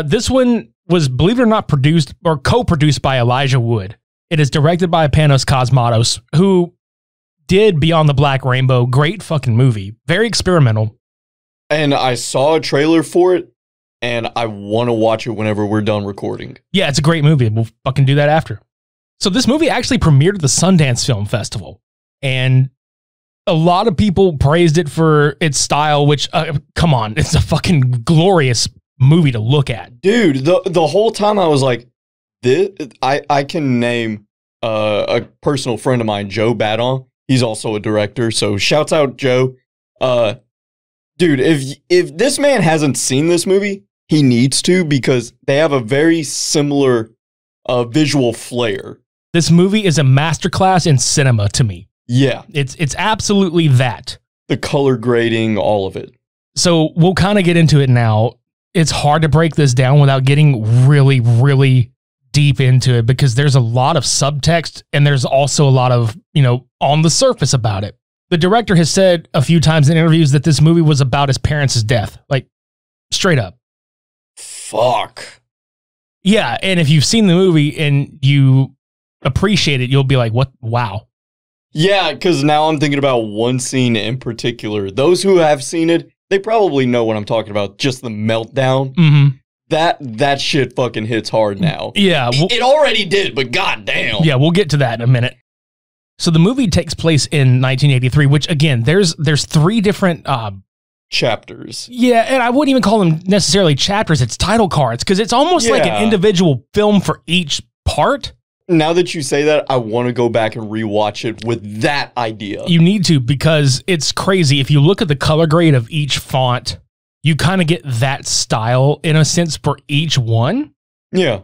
This one was, believe it or not, produced or co-produced by Elijah Wood. It is directed by Panos Cosmatos, who did Beyond the Black Rainbow. Great fucking movie. Very experimental. And I saw a trailer for it. and I want to watch it whenever we're done recording. Yeah, it's a great movie. We'll fucking do that after. So this movie actually premiered at the Sundance Film Festival, and a lot of people praised it for its style, which, come on, it's a fucking glorious movie to look at. Dude, the whole time I was like, I can name a personal friend of mine, Joe Badon. He's also a director, so shouts out Joe. Dude, if this man hasn't seen this movie, he needs to, because they have a very similar visual flair. This movie is a masterclass in cinema to me. Yeah. It's absolutely that. The color grading, all of it. So we'll kind of get into it now. It's hard to break this down without getting really, really deep into it, because there's a lot of subtext and there's also a lot of, on the surface about it. The director has said a few times in interviews that this movie was about his parents' death. Like, straight up. Fuck. Yeah, and if you've seen the movie and you appreciate it, you'll be like, what? Wow. Yeah, because now I'm thinking about one scene in particular. Those who have seen it, they probably know what I'm talking about. Just the meltdown. Mm-hmm. That shit fucking hits hard now. Yeah. It already did, but goddamn. Yeah, we'll get to that in a minute. So the movie takes place in 1983, which, again, there's three different chapters. Yeah, and I wouldn't even call them necessarily chapters. It's title cards, because it's almost like an individual film for each part. Now that you say that, I want to go back and rewatch it with that idea. You need to, because it's crazy. If you look at the color grade of each font, you kind of get that style in a sense for each one. Yeah.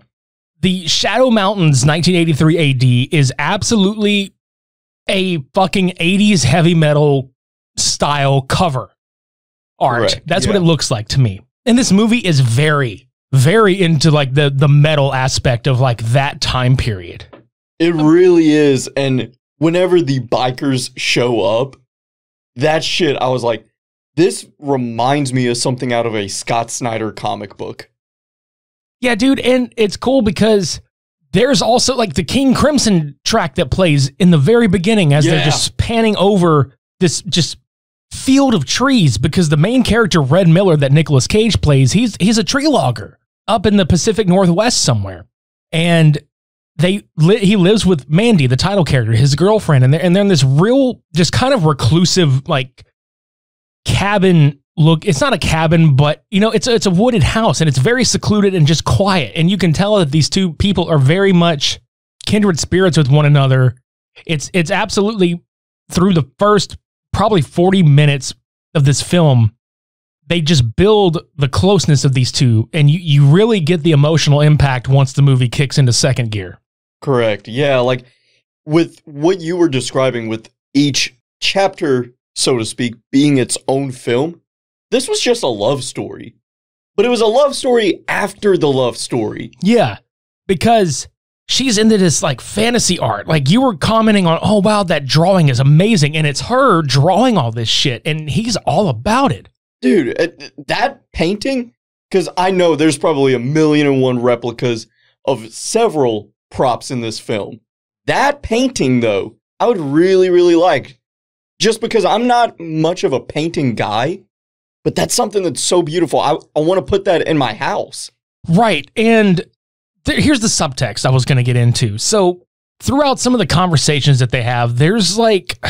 The Shadow Mountains 1983 AD is absolutely a fucking 80s heavy metal style cover art. Correct. That's what it looks like to me. And this movie is very into like the metal aspect of like that time period. It really is. And whenever the bikers show up, that shit, I was like, this reminds me of something out of a Scott Snyder comic book. Yeah, dude. And it's cool because there's also like the King Crimson track that plays in the very beginning as they're just panning over this just field of trees, because the main character, Red Miller, that Nicolas Cage plays, he's a tree logger up in the Pacific Northwest somewhere. And he lives with Mandy, the title character, his girlfriend, and they're in this real, just kind of reclusive, like, cabin look. It's not a cabin, but it's a wooded house, and it's very secluded and just quiet. And you can tell that these two people are very much kindred spirits with one another. It's absolutely, through the first probably 40 minutes of this film, they just build the closeness of these two, and you really get the emotional impact once the movie kicks into second gear. Correct. Yeah, like with what you were describing, with each chapter, so to speak, being its own film, this was just a love story. But it was a love story after the love story. Yeah, because she's into this like fantasy art. Like you were commenting on, oh wow, that drawing is amazing. And it's her drawing all this shit, and he's all about it. Dude, that painting, because I know there's probably 1,000,001 replicas of several props in this film. That painting, though, I would really, really like. Just because I'm not much of a painting guy, but that's something that's so beautiful. I want to put that in my house. Right. And here's the subtext I was going to get into. So throughout some of the conversations that they have, there's like,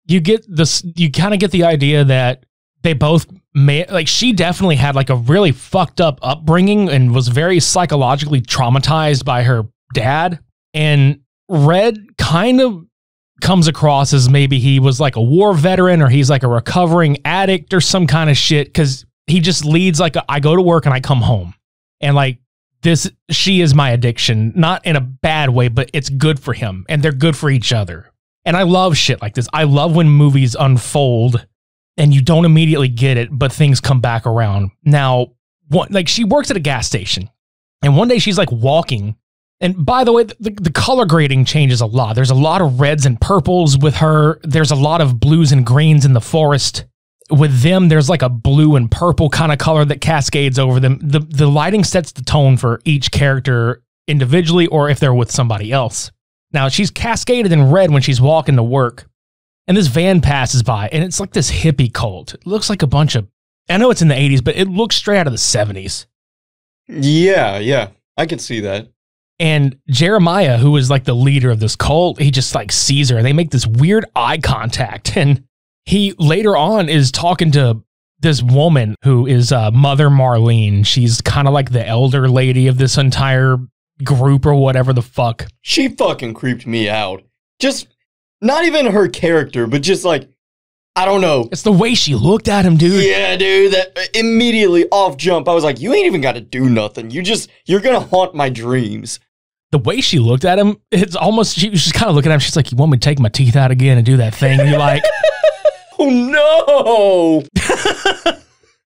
you kind of get the idea that they both like, she definitely had like a really fucked up upbringing and was very psychologically traumatized by her dad. And Red kind of comes across as maybe he was like a war veteran, or he's like a recovering addict or some kind of shit, because he just leads like I go to work and I come home, and like she is my addiction, not in a bad way, but it's good for him, and they're good for each other. And I love shit like this. I love when movies unfold and you don't immediately get it, but things come back around. Now, like she works at a gas station, and one day she's like walking. And by the way, the color grading changes a lot. There's a lot of reds and purples with her. There's a lot of blues and greens in the forest. With them, there's like a blue and purple kind of color that cascades over them. The lighting sets the tone for each character individually, or if they're with somebody else. Now, she's cascaded in red when she's walking to work. And this van passes by, and it's like this hippie cult. It looks like a bunch of, I know it's in the 80s, but it looks straight out of the 70s. Yeah. I can see that. And Jeremiah, who is like the leader of this cult, he just like sees her. They make this weird eye contact. And he later on is talking to this woman who is Mother Marlene. She's kind of like the elder lady of this entire group or whatever the fuck. She fucking creeped me out. Just not even her character, but just like, I don't know. It's the way she looked at him, dude. Yeah, dude. That immediately off jump, I was like, you ain't even got to do nothing. You're going to haunt my dreams. The way she looked at him, it's almost, she was just kind of looking at him. She's like, you want me to take my teeth out again and do that thing? And you're like, oh no.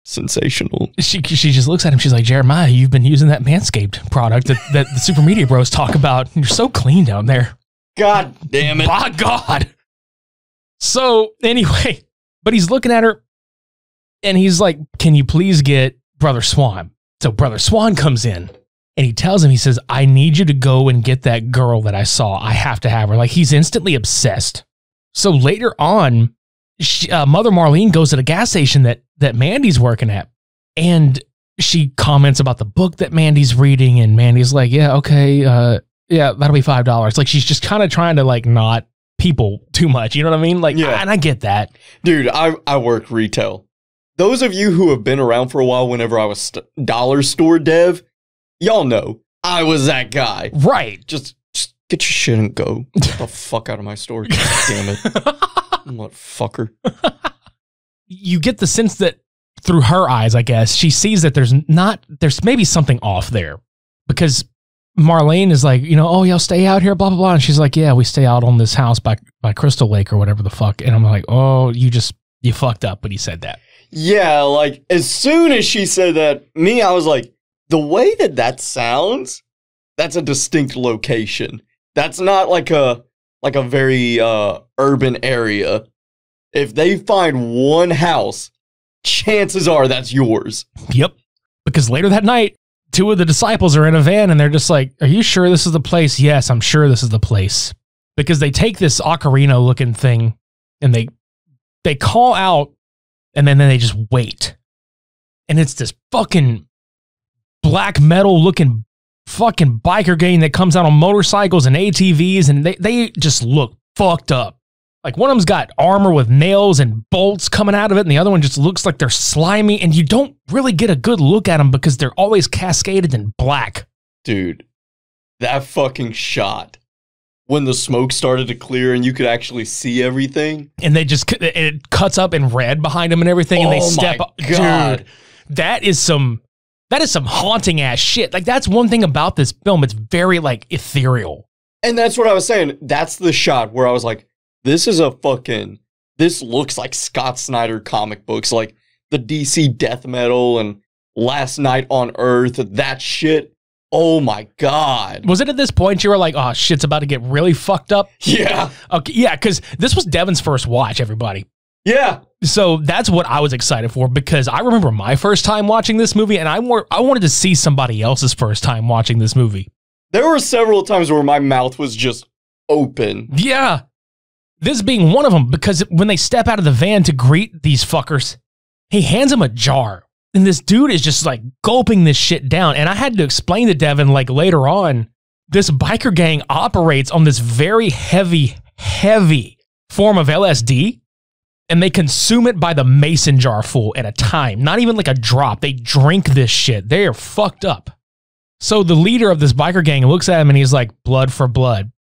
Sensational. She just looks at him. She's like, Jeremiah, you've been using that Manscaped product that the Super Media Bros talk about. You're so clean down there. God damn it. By God. So anyway, but he's looking at her and he's like, can you please get Brother Swan? So Brother Swan comes in and he tells him, he says, I need you to go and get that girl that I saw. I have to have her. Like, he's instantly obsessed. So later on, Mother Marlene goes to the gas station that Mandy's working at. And she comments about the book that Mandy's reading. And Mandy's like, yeah, okay. Yeah, that'll be $5. Like, she's just kind of trying to like not people too much. You know what I mean? Like, yeah. And I get that. Dude, I work retail. Those of you who have been around for a while, whenever I was dollar store dev, y'all know I was that guy. Right. Just get your shit and go. Get the fuck out of my store. God damn it. Motherfucker. You get the sense that through her eyes, I guess, she sees that there's maybe something off there. Because Marlene is like, oh, y'all stay out here, blah, blah, blah. And she's like, yeah, we stay out on this house by Crystal Lake or whatever the fuck. And I'm like, oh, you fucked up when you said that. Yeah, like, as soon as she said that, I was like, the way that sounds, that's a distinct location. That's not like a very urban area. If they find one house, chances are that's yours. Yep. Because later that night, 2 of the disciples are in a van and they're just like, are you sure this is the place? Yes, I'm sure this is the place. Because they take this ocarina looking thing and they call out and then they just wait. And it's this fucking black metal looking fucking biker gang that comes out on motorcycles and ATVs, and they just look fucked up. Like, one of them's got armor with nails and bolts coming out of it, and the other one just looks like they're slimy, and you don't really get a good look at them because they're always cascaded in black. Dude, that fucking shot when the smoke started to clear and you could actually see everything. And it cuts up in red behind them and everything, and they step up. God. Dude, that is some haunting ass shit. Like, that's one thing about this film. It's very like ethereal. And that's what I was saying. That's the shot where I was like, this looks like Scott Snyder comic books, like the DC death metal and Last Night on Earth, that shit. Oh my God. Was it at this point you were like, oh, shit's about to get really fucked up? Yeah. Okay, yeah, because this was Devin's first watch, everybody. Yeah. So that's what I was excited for, because I remember my first time watching this movie, and I wanted to see somebody else's first time watching this movie. There were several times where my mouth was just open. Yeah. This being one of them, because when they step out of the van to greet these fuckers, he hands them a jar. And this dude is just like gulping this shit down. And I had to explain to Devin, like, later on, this biker gang operates on this very heavy form of LSD. And they consume it by the mason jar full at a time. Not even like a drop. They drink this shit. They are fucked up. So the leader of this biker gang looks at him and he's like, blood for blood.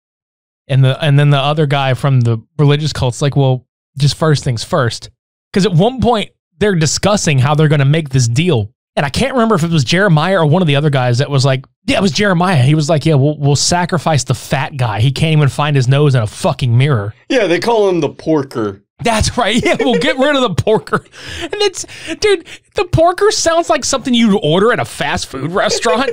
And then the other guy from the religious cult's like, well, just first things first. Because at one point, they're discussing how they're going to make this deal. And I can't remember if it was Jeremiah or one of the other guys that was like, yeah, it was Jeremiah. He was like, yeah, we'll sacrifice the fat guy. He can't even find his nose in a fucking mirror. Yeah, they call him the porker. That's right. Yeah, we'll get rid of the porker. And it's, dude, the porker sounds like something you'd order at a fast food restaurant.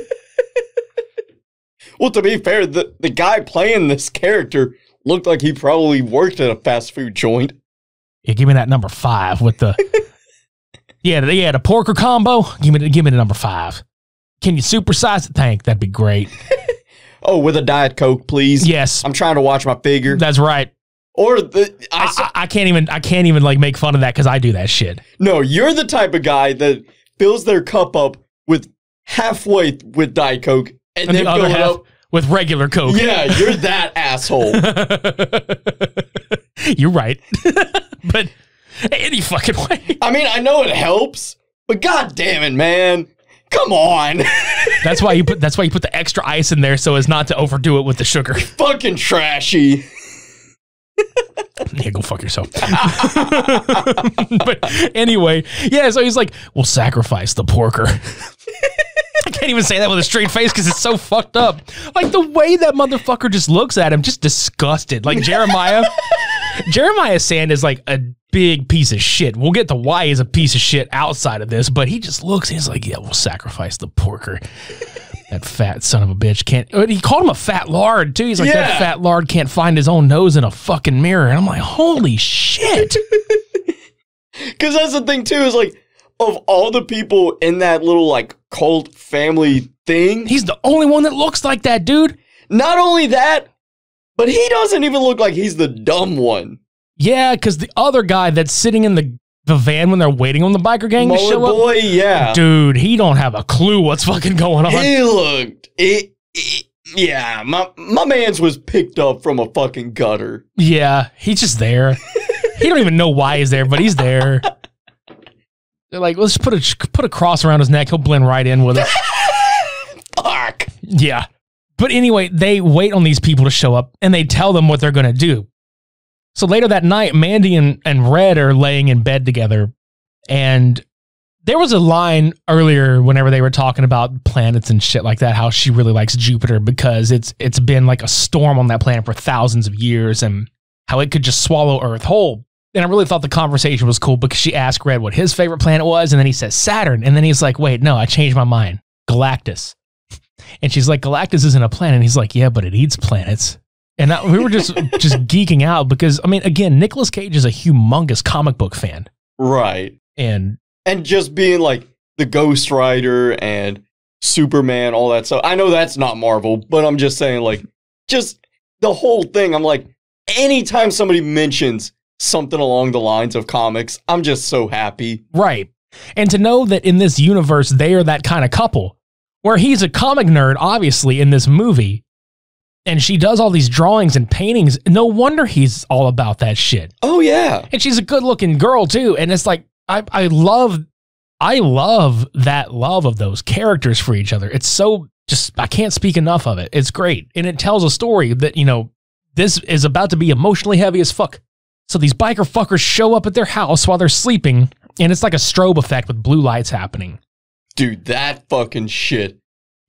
Well, to be fair, the guy playing this character looked like he probably worked at a fast food joint. Yeah, give me that number 5 with the... Yeah, the porker combo. Give me the number 5. Can you supersize it? Thank, that'd be great. Oh, with a Diet Coke, please. Yes, I'm trying to watch my figure. That's right. Or I can't even like make fun of that because I do that shit. No, you're the type of guy that fills their cup up with halfway with Diet Coke and then the other fill it half up. with regular Coke. Yeah, you're that asshole. You're right. But any fucking way. I mean, I know it helps, but god damn it, man. Come on. That's why you put the extra ice in there so as not to overdo it with the sugar. Fucking trashy. Yeah, go fuck yourself. But anyway, yeah, so he's like, we'll sacrifice the porker. I can't even say that with a straight face because it's so fucked up. Like the way that motherfucker just looks at him, just disgusted. Like Jeremiah Sand is like a big piece of shit. We'll get to why he's a piece of shit outside of this, but he just looks, he's like, yeah, we'll sacrifice the porker. That fat son of a bitch can't. He called him a fat lard too. He's like, that fat lard can't find his own nose in a fucking mirror. And I'm like, holy shit. Because that's the thing too, is like, of all the people in that little like cult family thing, he's the only one that looks like that, dude. Not only that, but he doesn't even look like he's the dumb one. Yeah, because the other guy that's sitting in the van when they're waiting on the biker gang to show up. Boy, yeah. Dude, he don't have a clue what's fucking going on. He looked, yeah, my man's was picked up from a fucking gutter. Yeah, he's just there. He don't even know why he's there, but he's there. They're like, let's put a cross around his neck. He'll blend right in with it. Fuck. Yeah. But anyway, they wait on these people to show up, and they tell them what they're going to do. So later that night, Mandy and Red are laying in bed together, and there was a line earlier whenever they were talking about planets and shit like that, how she really likes Jupiter because it's been like a storm on that planet for thousands of years, and how it could just swallow Earth whole. And I really thought the conversation was cool because she asked Red what his favorite planet was, and then he says Saturn, and then he's like, wait, no, I changed my mind. Galactus. And she's like, Galactus isn't a planet. And he's like, yeah, but it eats planets. And we were just geeking out because, I mean, again, Nicolas Cage is a humongous comic book fan. Right. And just being like the Ghost Rider and Superman, all that stuff. I know that's not Marvel, but I'm just saying, like, just the whole thing. I'm like, anytime somebody mentions something along the lines of comics, I'm just so happy. Right. And to know that in this universe, they are that kind of couple, where he's a comic nerd, obviously, in this movie, and she does all these drawings and paintings. No wonder he's all about that shit. Oh, yeah. And she's a good-looking girl, too. And it's like, I love that love of those characters for each other. It's so just, I can't speak enough of it. It's great. And it tells a story that, you know, this is about to be emotionally heavy as fuck. So these biker fuckers show up at their house while they're sleeping, and it's like a strobe effect with blue lights happening. Dude, that fucking shit.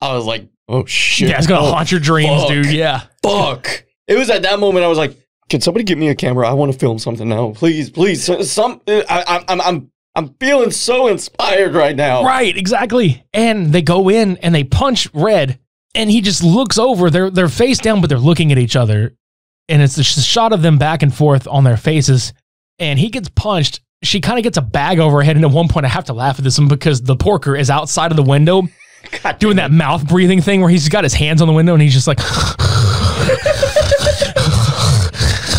I was like, oh shit. Yeah, it's gonna haunt your dreams, fuck, dude. Yeah. Fuck. It was at that moment I was like, can somebody get me a camera? I want to film something now. Please, please. I'm feeling so inspired right now. Right, exactly. And they go in and they punch Red, and he just looks over. They're face down, but they're looking at each other. And it's a shot of them back and forth on their faces. And he gets punched. She kind of gets a bag over her head. And at one point, I have to laugh at this one because the porker is outside of the window doing that mouth breathing thing where he's got his hands on the window and he's just like, oh,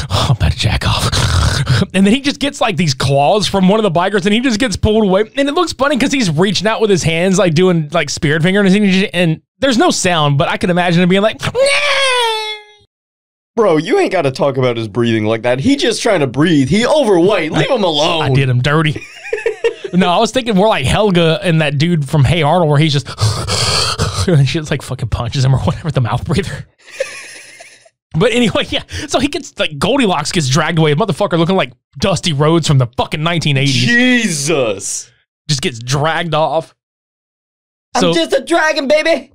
I'm about to jack off. And then he just gets like these claws from one of the bikers and he just gets pulled away. And it looks funny because he's reaching out with his hands, like doing like spirit fingers. And there's no sound, but I can imagine him being like, nah! Bro, you ain't got to talk about his breathing like that. He just trying to breathe. He overweight. Leave him alone. I did him dirty. No, I was thinking more like Helga and that dude from Hey Arnold where he's just and she just like fucking punches him or whatever, the mouth breather. But anyway, yeah. So he gets like Goldilocks gets dragged away. Motherfucker looking like Dusty Rhodes from the fucking 1980s. Jesus. Just gets dragged off. I'm just a dragon, baby.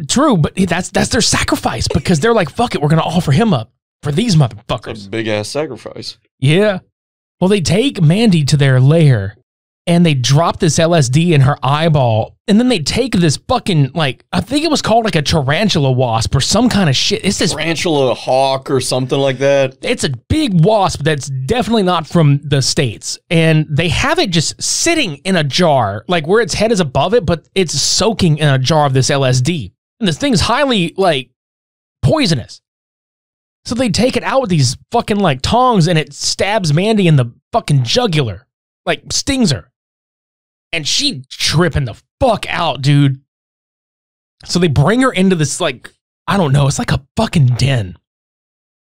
True, but that's their sacrifice because they're like, fuck it, we're going to offer him up for these motherfuckers. That's a big-ass sacrifice. Yeah. Well, they take Mandy to their lair, and they drop this LSD in her eyeball, and then they take this fucking, like, I think it was called like a tarantula wasp or some kind of shit. It's this tarantula hawk or something like that. It's a big wasp that's definitely not from the States, and they have it just sitting in a jar, like where its head is above it, but it's soaking in a jar of this LSD. And this thing's highly, like, poisonous. So they take it out with these fucking, like, tongs, and it stabs Mandy in the fucking jugular. Like, stings her. And she tripping the fuck out, dude. So they bring her into this, like, I don't know, it's like a fucking den.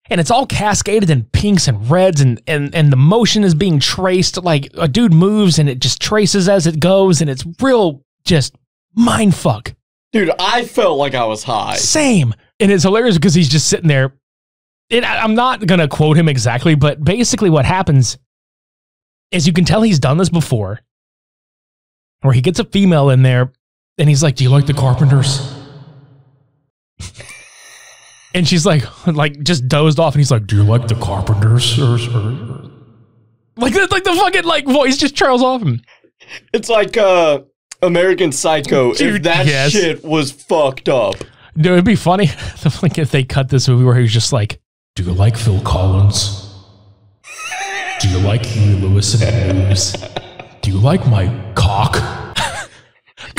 And it's all cascaded in pinks and reds, and the motion is being traced. Like, a dude moves and it just traces as it goes, and it's real just mindfuck. Dude, I felt like I was high. Same. And it's hilarious because he's just sitting there. And I'm not going to quote him exactly, but basically what happens is you can tell he's done this before, where he gets a female in there, and he's like, do you like the Carpenters? And she's like just dozed off, and he's like, do you like the Carpenters? Like the fucking like voice just trails off him. It's like American Psycho. Dude, if that shit was fucked up. Dude, it'd be funny like if they cut this movie where he was just like, do you like Phil Collins? Do you like Huey Lewis and News? Do you like my cock?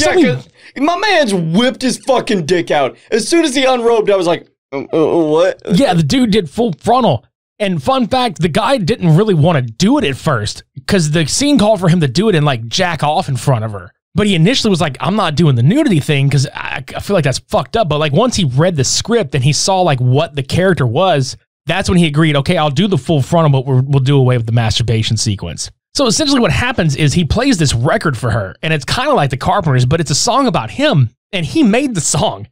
Yeah, because my man's whipped his fucking dick out. As soon as he unrobed, I was like, what? Yeah, the dude did full frontal. And fun fact, the guy didn't really want to do it at first because the scene called for him to do it and like jack off in front of her. But he initially was like, I'm not doing the nudity thing because I feel like that's fucked up. But like once he read the script and he saw like what the character was, that's when he agreed, okay, I'll do the full frontal, but we'll do away with the masturbation sequence. So essentially what happens is he plays this record for her, and it's kind of like the Carpenters, but it's a song about him, and he made the song.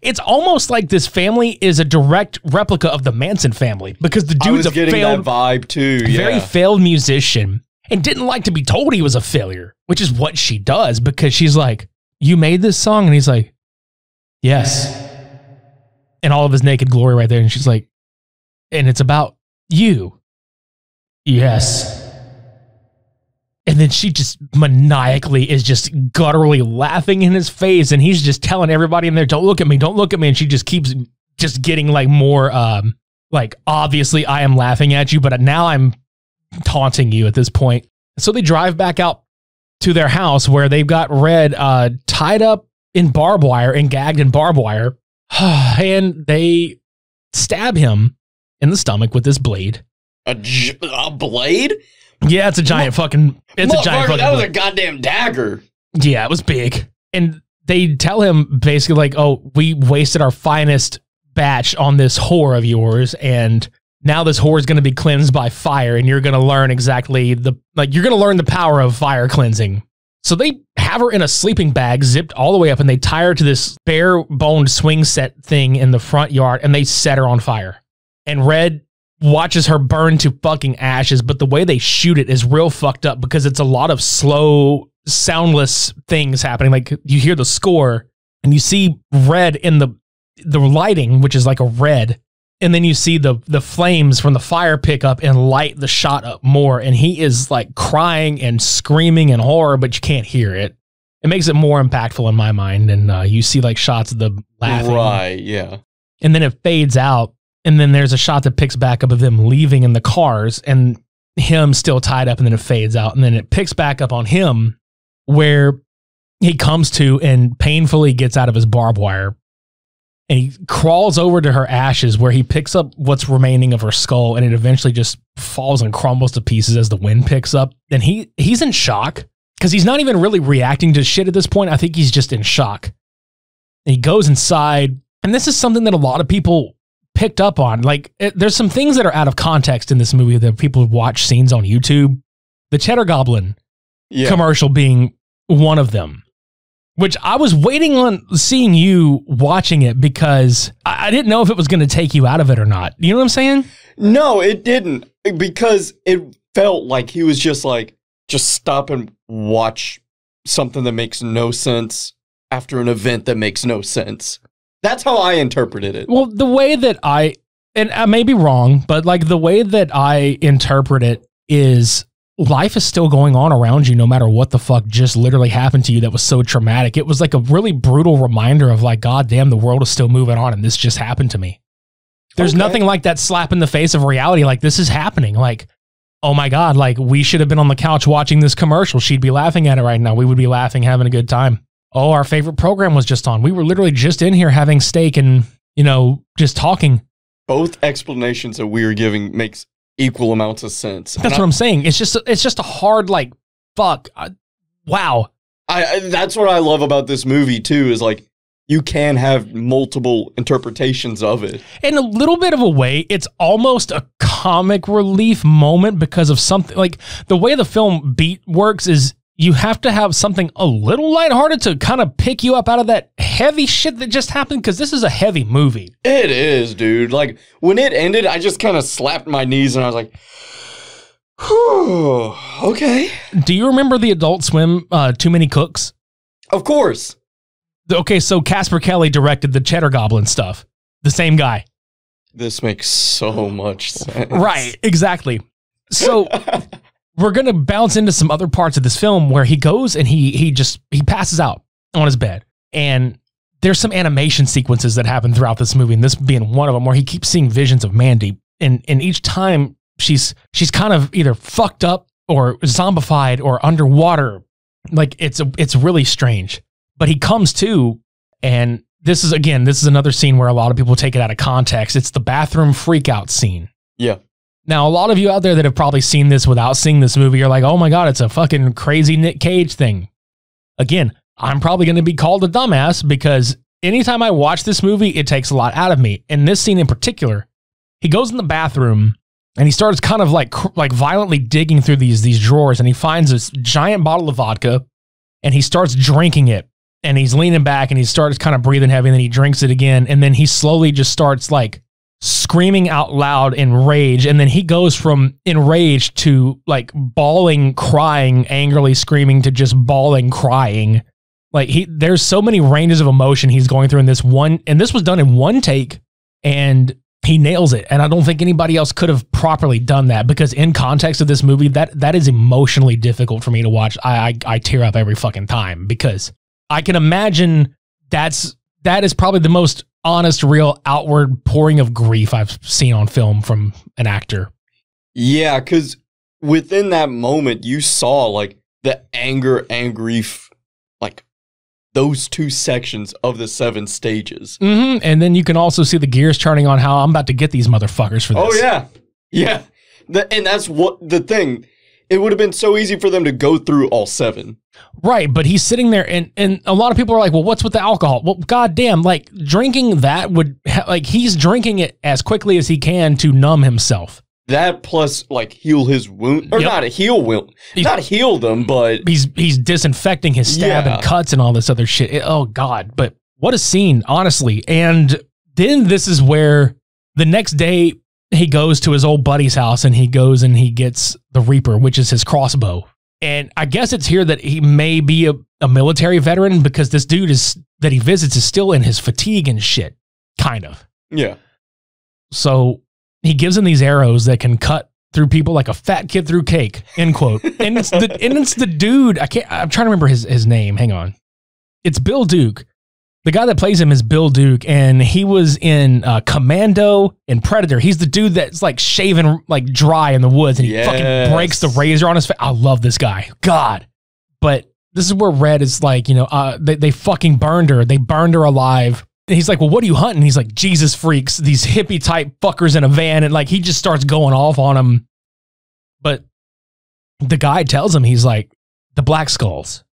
It's almost like this family is a direct replica of the Manson family because the dude's a failed, that vibe too, very failed musician and didn't like to be told he was a failure, which is what she does because she's like, you made this song? And he's like, yes. And all of his naked glory right there. And she's like, and it's about you. Yes. And then she just maniacally is just gutturally laughing in his face. And he's just telling everybody in there, don't look at me, don't look at me. And she just keeps just getting like more, like, obviously I am laughing at you, but now I'm taunting you at this point. So they drive back out to their house where they've got Red tied up in barbed wire and gagged in barbed wire. And they stab him in the stomach with this blade. A blade? Yeah, it's a giant fucking. It's a giant fucking. That was blade. a goddamn dagger. Yeah, it was big. And they tell him basically like, "Oh, we wasted our finest batch on this whore of yours, and now this whore is going to be cleansed by fire, and you're going to learn exactly you're going to learn the power of fire cleansing." So they have her in a sleeping bag, zipped all the way up, and they tie her to this bare-boned swing set thing in the front yard, and they set her on fire. And Red watches her burn to fucking ashes, but the way they shoot it is real fucked up because it's a lot of slow, soundless things happening. Like you hear the score and you see Red in the lighting, which is like a red, and then you see the flames from the fire pick up and light the shot up more, and he is like crying and screaming in horror, but you can't hear it. It makes it more impactful in my mind, and you see like shots of the laughing. Right, yeah. And then it fades out. And then there's a shot that picks back up of them leaving in the cars and him still tied up, and then it fades out. And then it picks back up on him where he comes to and painfully gets out of his barbed wire. And he crawls over to her ashes where he picks up what's remaining of her skull, and it eventually just falls and crumbles to pieces as the wind picks up. And he's in shock because he's not even really reacting to shit at this point. I think he's just in shock. And he goes inside, and this is something that a lot of people picked up on. Like, there's some things that are out of context in this movie that people watch scenes on YouTube. The Cheddar Goblin commercial being one of them, which I was waiting on seeing you watching it because I didn't know if it was going to take you out of it or not. You know what I'm saying? No, it didn't, because it felt like he was just like, just stop and watch something that makes no sense after an event that makes no sense. That's how I interpreted it. Well, the way that and I may be wrong, but like the way that I interpret it is life is still going on around you no matter what the fuck just literally happened to you that was so traumatic. It was like a really brutal reminder of like, God damn, the world is still moving on and this just happened to me. There's nothing like that slap in the face of reality. Like, this is happening. Like, oh my God, like we should have been on the couch watching this commercial. She'd be laughing at it right now. We would be laughing, having a good time. Oh, our favorite program was just on. We were literally just in here having steak and, you know, just talking. Both explanations that we were giving makes equal amounts of sense. That's what I'm saying. It's just a hard, like, fuck. Wow. That's what I love about this movie too, is like, you can have multiple interpretations of it. In a little bit of a way, it's almost a comic relief moment because of something like the way the film beat works is you have to have something a little lighthearted to kind of pick you up out of that heavy shit that just happened, because this is a heavy movie. It is, dude. Like, when it ended, I just kind of slapped my knees and I was like, whew, okay. Do you remember the Adult Swim Too Many Cooks? Of course. Okay, so Casper Kelly directed the Cheddar Goblin stuff. The same guy. This makes so much sense. Right, exactly. So we're going to bounce into some other parts of this film where he goes and he passes out on his bed. And there's some animation sequences that happen throughout this movie, and this being one of them, where he keeps seeing visions of Mandy. And each time she's kind of either fucked up or zombified or underwater. Like, it's really strange. But he comes to, and this is another scene where a lot of people take it out of context. It's the bathroom freakout scene. Yeah. Now, a lot of you out there that have probably seen this without seeing this movie are like, oh my God, it's a fucking crazy Nic Cage thing. Again, I'm probably going to be called a dumbass because anytime I watch this movie, it takes a lot out of me. In this scene in particular, he goes in the bathroom and he starts kind of like violently digging through these drawers, and he finds this giant bottle of vodka and he starts drinking it. And he's leaning back and he starts kind of breathing heavy, and then he drinks it again. And then he slowly just starts like screaming out loud in rage. And then he goes from enraged to like bawling, crying, angrily screaming to just bawling, crying. Like there's so many ranges of emotion he's going through in this one. And this was done in one take, and he nails it. And I don't think anybody else could have properly done that, because in context of this movie, that is emotionally difficult for me to watch. I tear up every fucking time, because I can imagine that is probably the most honest, real, outward pouring of grief I've seen on film from an actor. Yeah, because within that moment, you saw like the anger and grief, like those two sections of the 7 stages. Mm-hmm. And then you can also see the gears turning on how I'm about to get these motherfuckers for this. Oh, yeah. Yeah. And that's what the thing. It would have been so easy for them to go through all 7. Right, but he's sitting there, and a lot of people are like, well, what's with the alcohol? Well, goddamn, like, drinking that would, like, he's drinking it as quickly as he can to numb himself. That plus, like, heal his wound, or not heal wound, not heal them, but... He's disinfecting his stab and cuts and all this other shit. Oh, God, but what a scene, honestly. And then this is where the next day he goes to his old buddy's house, and he goes and he gets the Reaper, which is his crossbow. And I guess it's here that he may be a military veteran, because this dude that he visits is still in his fatigue and shit, kind of. Yeah. So he gives him these arrows that can cut through people like a fat kid through cake, end quote. And it's the dude, I'm trying to remember his name. Hang on. It's Bill Duke. The guy that plays him is Bill Duke, and he was in Commando and Predator. He's the dude that's like shaven like dry in the woods, and he fucking breaks the razor on his face. I love this guy. God. But this is where Red is like, they fucking burned her. They burned her alive. And he's like, well, what are you hunting? He's like, Jesus freaks, these hippie type fuckers in a van. And like, he just starts going off on them. But the guy tells him, he's like, the Black Skulls.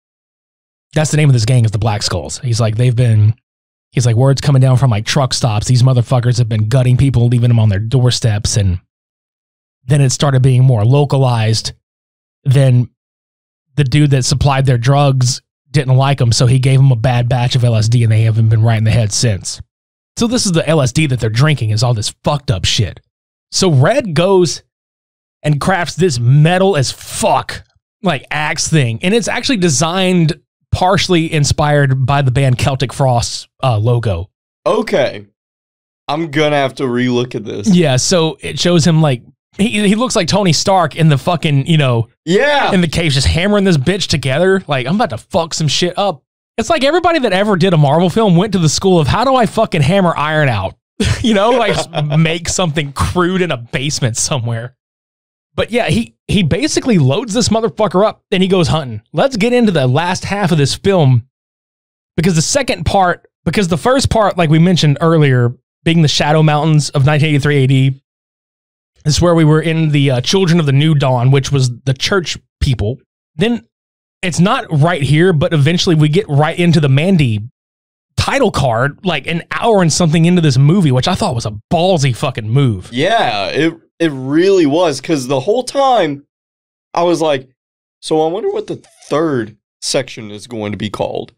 That's the name of this gang, is the Black Skulls. He's like, he's like, word's coming down from like truck stops. These motherfuckers have been gutting people, leaving them on their doorsteps. And then it started being more localized. Then the dude that supplied their drugs didn't like them, so he gave them a bad batch of LSD, and they haven't been right in the head since. So this is the LSD that they're drinking, is all this fucked up shit. So Red goes and crafts this metal as fuck, like axe thing. And it's actually designed partially inspired by the band Celtic Frost's logo. Okay. I'm gonna have to relook at this. Yeah, so it shows him like, he looks like Tony Stark in the fucking, in the cave, just hammering this bitch together. Like, I'm about to fuck some shit up. It's like everybody that ever did a Marvel film went to the school of, how do I fucking hammer iron out? Like just make something crude in a basement somewhere. But yeah, he basically loads this motherfucker up and he goes hunting. Let's get into the last half of this film, because the first part, like we mentioned earlier, being the Shadow Mountains of 1983 AD, this is where we were in the Children of the New Dawn, which was the church people. Then it's not right here, but eventually we get right into the Mandy title card like an hour and something into this movie, which I thought was a ballsy fucking move. Yeah, it really was, because the whole time I was like, so I wonder what the third section is going to be called.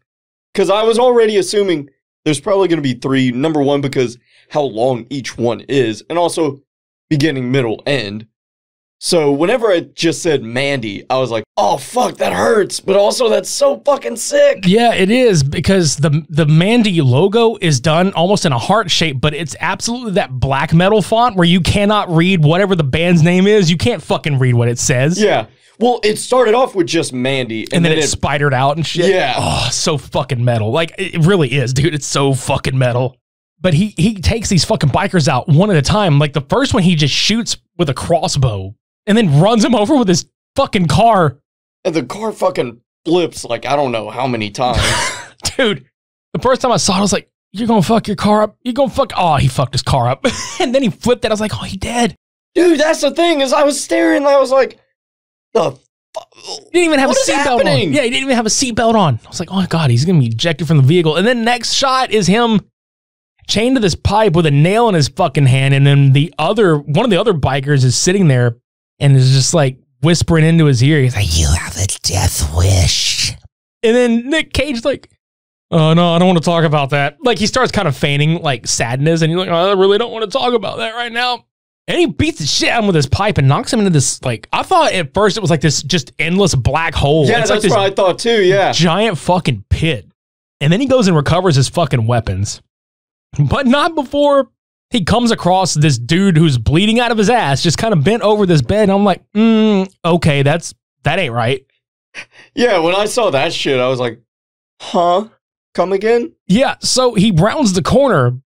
Because I was already assuming there's probably going to be 3. Number one, because how long each one is, and also beginning, middle, end. So whenever I just said Mandy, I was like, oh, fuck, that hurts. But also, that's so fucking sick. Yeah, it is, because the Mandy logo is done almost in a heart shape, but it's absolutely that black metal font where you cannot read whatever the band's name is. You can't fucking read what it says. Yeah. Well, it started off with just Mandy. And then it spidered out and shit. Yeah. Oh, so fucking metal. Like, it really is, dude. It's so fucking metal. But he takes these fucking bikers out one at a time. Like, the first one, he just shoots with a crossbow and then runs him over with his fucking car. And the car fucking flips like I don't know how many times. Dude, the first time I saw it, I was like, you're gonna fuck your car up? You're gonna fuck... Oh, he fucked his car up. And then he flipped it. I was like, oh, he dead. Dude, that's the thing, is I was staring and I was like, the fuck? He didn't even have a seatbelt on. Yeah, he didn't even have a seatbelt on. I was like, oh my God, he's gonna be ejected from the vehicle. And then next shot is him chained to this pipe with a nail in his fucking hand. And then one of the other bikers is sitting there and is just like whispering into his ear. He's like, you have a death wish. And then Nic Cage's like, oh no, I don't want to talk about that. Like, he starts kind of feigning like sadness, and he's like, oh, I really don't want to talk about that right now. And he beats the shit out of him with his pipe and knocks him into this, like, I thought at first it was like this just endless black hole. Yeah, it's that's like what I thought too, yeah. Giant fucking pit. And then he goes and recovers his fucking weapons. But not before he comes across this dude who's bleeding out of his ass, just kind of bent over this bed. And I'm like, okay, that ain't right. Yeah, when I saw that shit, I was like, huh? Come again? Yeah, so he rounds the corner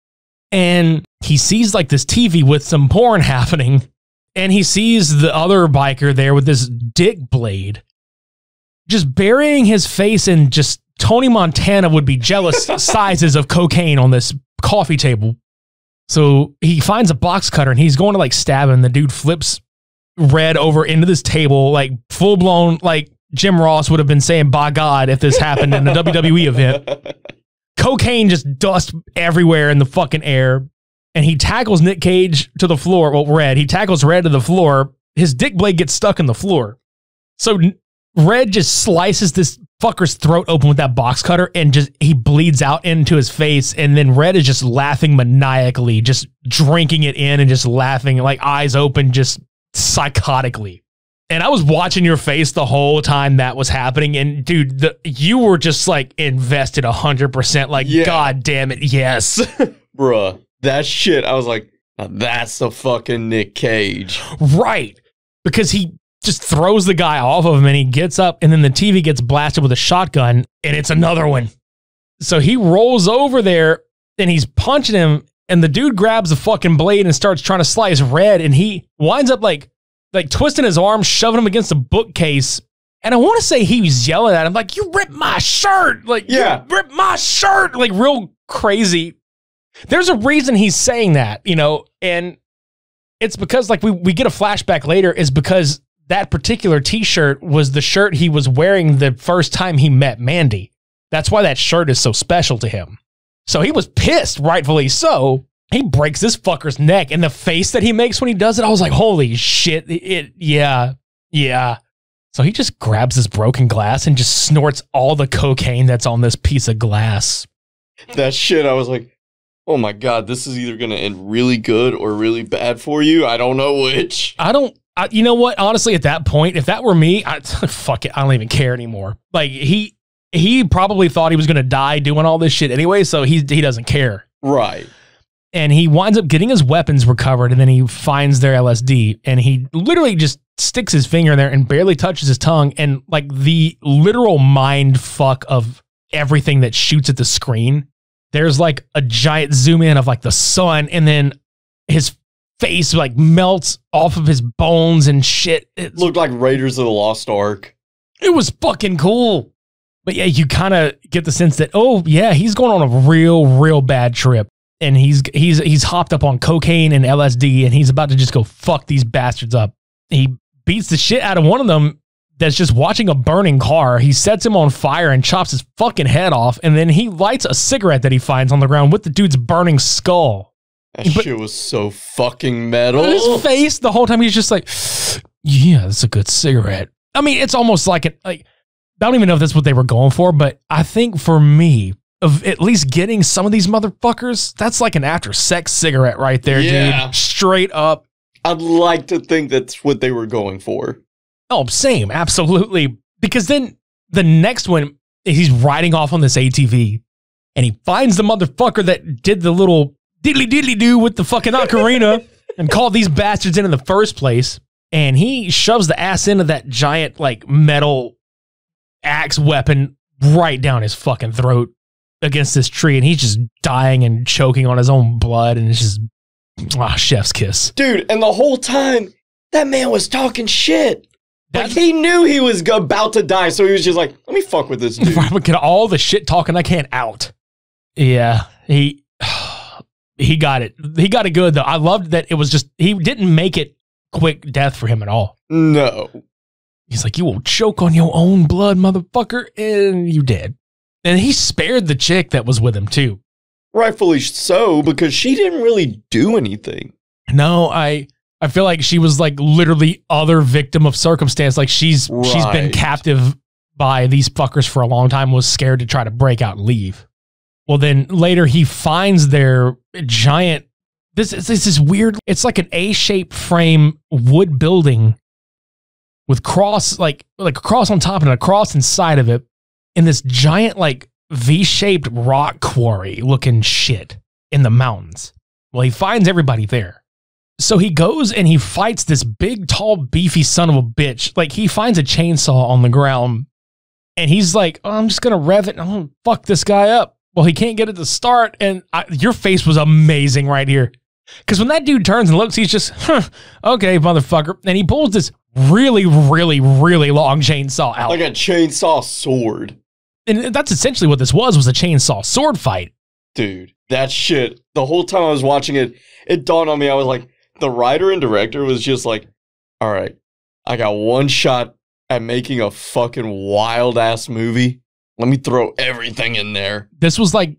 and he sees like this TV with some porn happening. And he sees the other biker there with this dick blade just burying his face in just Tony Montana would be jealous sizes of cocaine on this coffee table. So he finds a box cutter and he's going to like stab him. The dude flips Red over into this table, like full blown, like Jim Ross would have been saying, by God, if this happened in a WWE event. Cocaine just dust everywhere in the fucking air. And he tackles Nic Cage to the floor. Well, Red. He tackles Red to the floor. His dick blade gets stuck in the floor. So Red just slices this fucker's throat open with that box cutter and just he bleeds out into his face. And then Red is just laughing maniacally, just drinking it in and just laughing, like eyes open, just psychotically. And I was watching your face the whole time that was happening. And dude, you were just like invested 100%. Like, yeah. God damn it. Yes. Bruh, that shit. I was like, now that's the fucking Nic Cage. Right. Because he just throws the guy off of him and he gets up and then the TV gets blasted with a shotgun and it's another one. So he rolls over there and he's punching him and the dude grabs the fucking blade and starts trying to slice Red and he winds up like twisting his arm, shoving him against a bookcase. And I want to say he was yelling at him like, you ripped my shirt. Like, yeah, you ripped my shirt. Like real crazy. There's a reason he's saying that, you know, and it's because like we get a flashback later is because that particular t-shirt was the shirt he was wearing the first time he met Mandy. That's why that shirt is so special to him. So he was pissed, rightfully so. He breaks this fucker's neck and the face that he makes when he does it, I was like, holy shit. Yeah. So he just grabs this broken glass and just snorts all the cocaine that's on this piece of glass. That shit, I was like, oh my God, this is either going to end really good or really bad for you. I don't know which. You know what? Honestly, at that point, if that were me, fuck it. I don't even care anymore. Like he probably thought he was going to die doing all this shit anyway. So he doesn't care. Right. And he winds up getting his weapons recovered and then he finds their LSD and he literally just sticks his finger in there and barely touches his tongue. And like the literal mind fuck of everything that shoots at the screen. There's like a giant zoom in of like the sun and then his face like melts off of his bones and shit. It looked like Raiders of the Lost Ark. It was fucking cool. But yeah, you kind of get the sense that, oh yeah, he's going on a real bad trip. And he's hopped up on cocaine and LSD and he's about to just go fuck these bastards up. He beats the shit out of one of them that's just watching a burning car. He sets him on fire and chops his fucking head off, and then he lights a cigarette that he finds on the ground with the dude's burning skull. That shit was so fucking metal. His face the whole time, he's just like, yeah, that's a good cigarette. I mean, it's almost like I don't even know if that's what they were going for, but I think for me, of at least getting some of these motherfuckers, that's like an after sex cigarette right there, dude. Straight up. I'd like to think that's what they were going for. Oh, same. Absolutely. Because then the next one, he's riding off on this ATV and he finds the motherfucker that did the little diddly diddly do with the fucking ocarina and called these bastards in the first place. And he shoves the ass into that giant like metal axe weapon right down his fucking throat against this tree. And he's just dying and choking on his own blood. And it's just, chef's kiss. Dude, and the whole time, that man was talking shit. Like, he knew he was about to die, so he was just like, let me fuck with this dude. Get all the shit talking I can out. Yeah, he got it. He got it good, though. I loved that it was just, he didn't make it quick death for him at all. No. He's like, you will choke on your own blood, motherfucker, and you did. And he spared the chick that was with him, too. Rightfully so, because she didn't really do anything. No, I feel like she was like literally other victim of circumstance. Like she's been captive by these fuckers for a long time, was scared to try to break out and leave. Well, then later he finds their giant, this is weird. It's like an A-shaped frame wood building with cross, like a cross on top and a cross inside of it. In this giant like V-shaped rock quarry looking shit in the mountains. Well, he finds everybody there. So he goes and he fights this big, tall, beefy son of a bitch. Like, he finds a chainsaw on the ground and he's like, oh, I'm just going to rev it and I'm going to fuck this guy up. Well, he can't get it to start. And your face was amazing right here. Because when that dude turns and looks, he's just, okay, motherfucker. And he pulls this really, really, really long chainsaw out. Like a chainsaw sword. And that's essentially what this was a chainsaw sword fight. Dude, that shit, the whole time I was watching it, it dawned on me, I was like, the writer and director was just like, all right, I got one shot at making a fucking wild-ass movie. Let me throw everything in there. This was like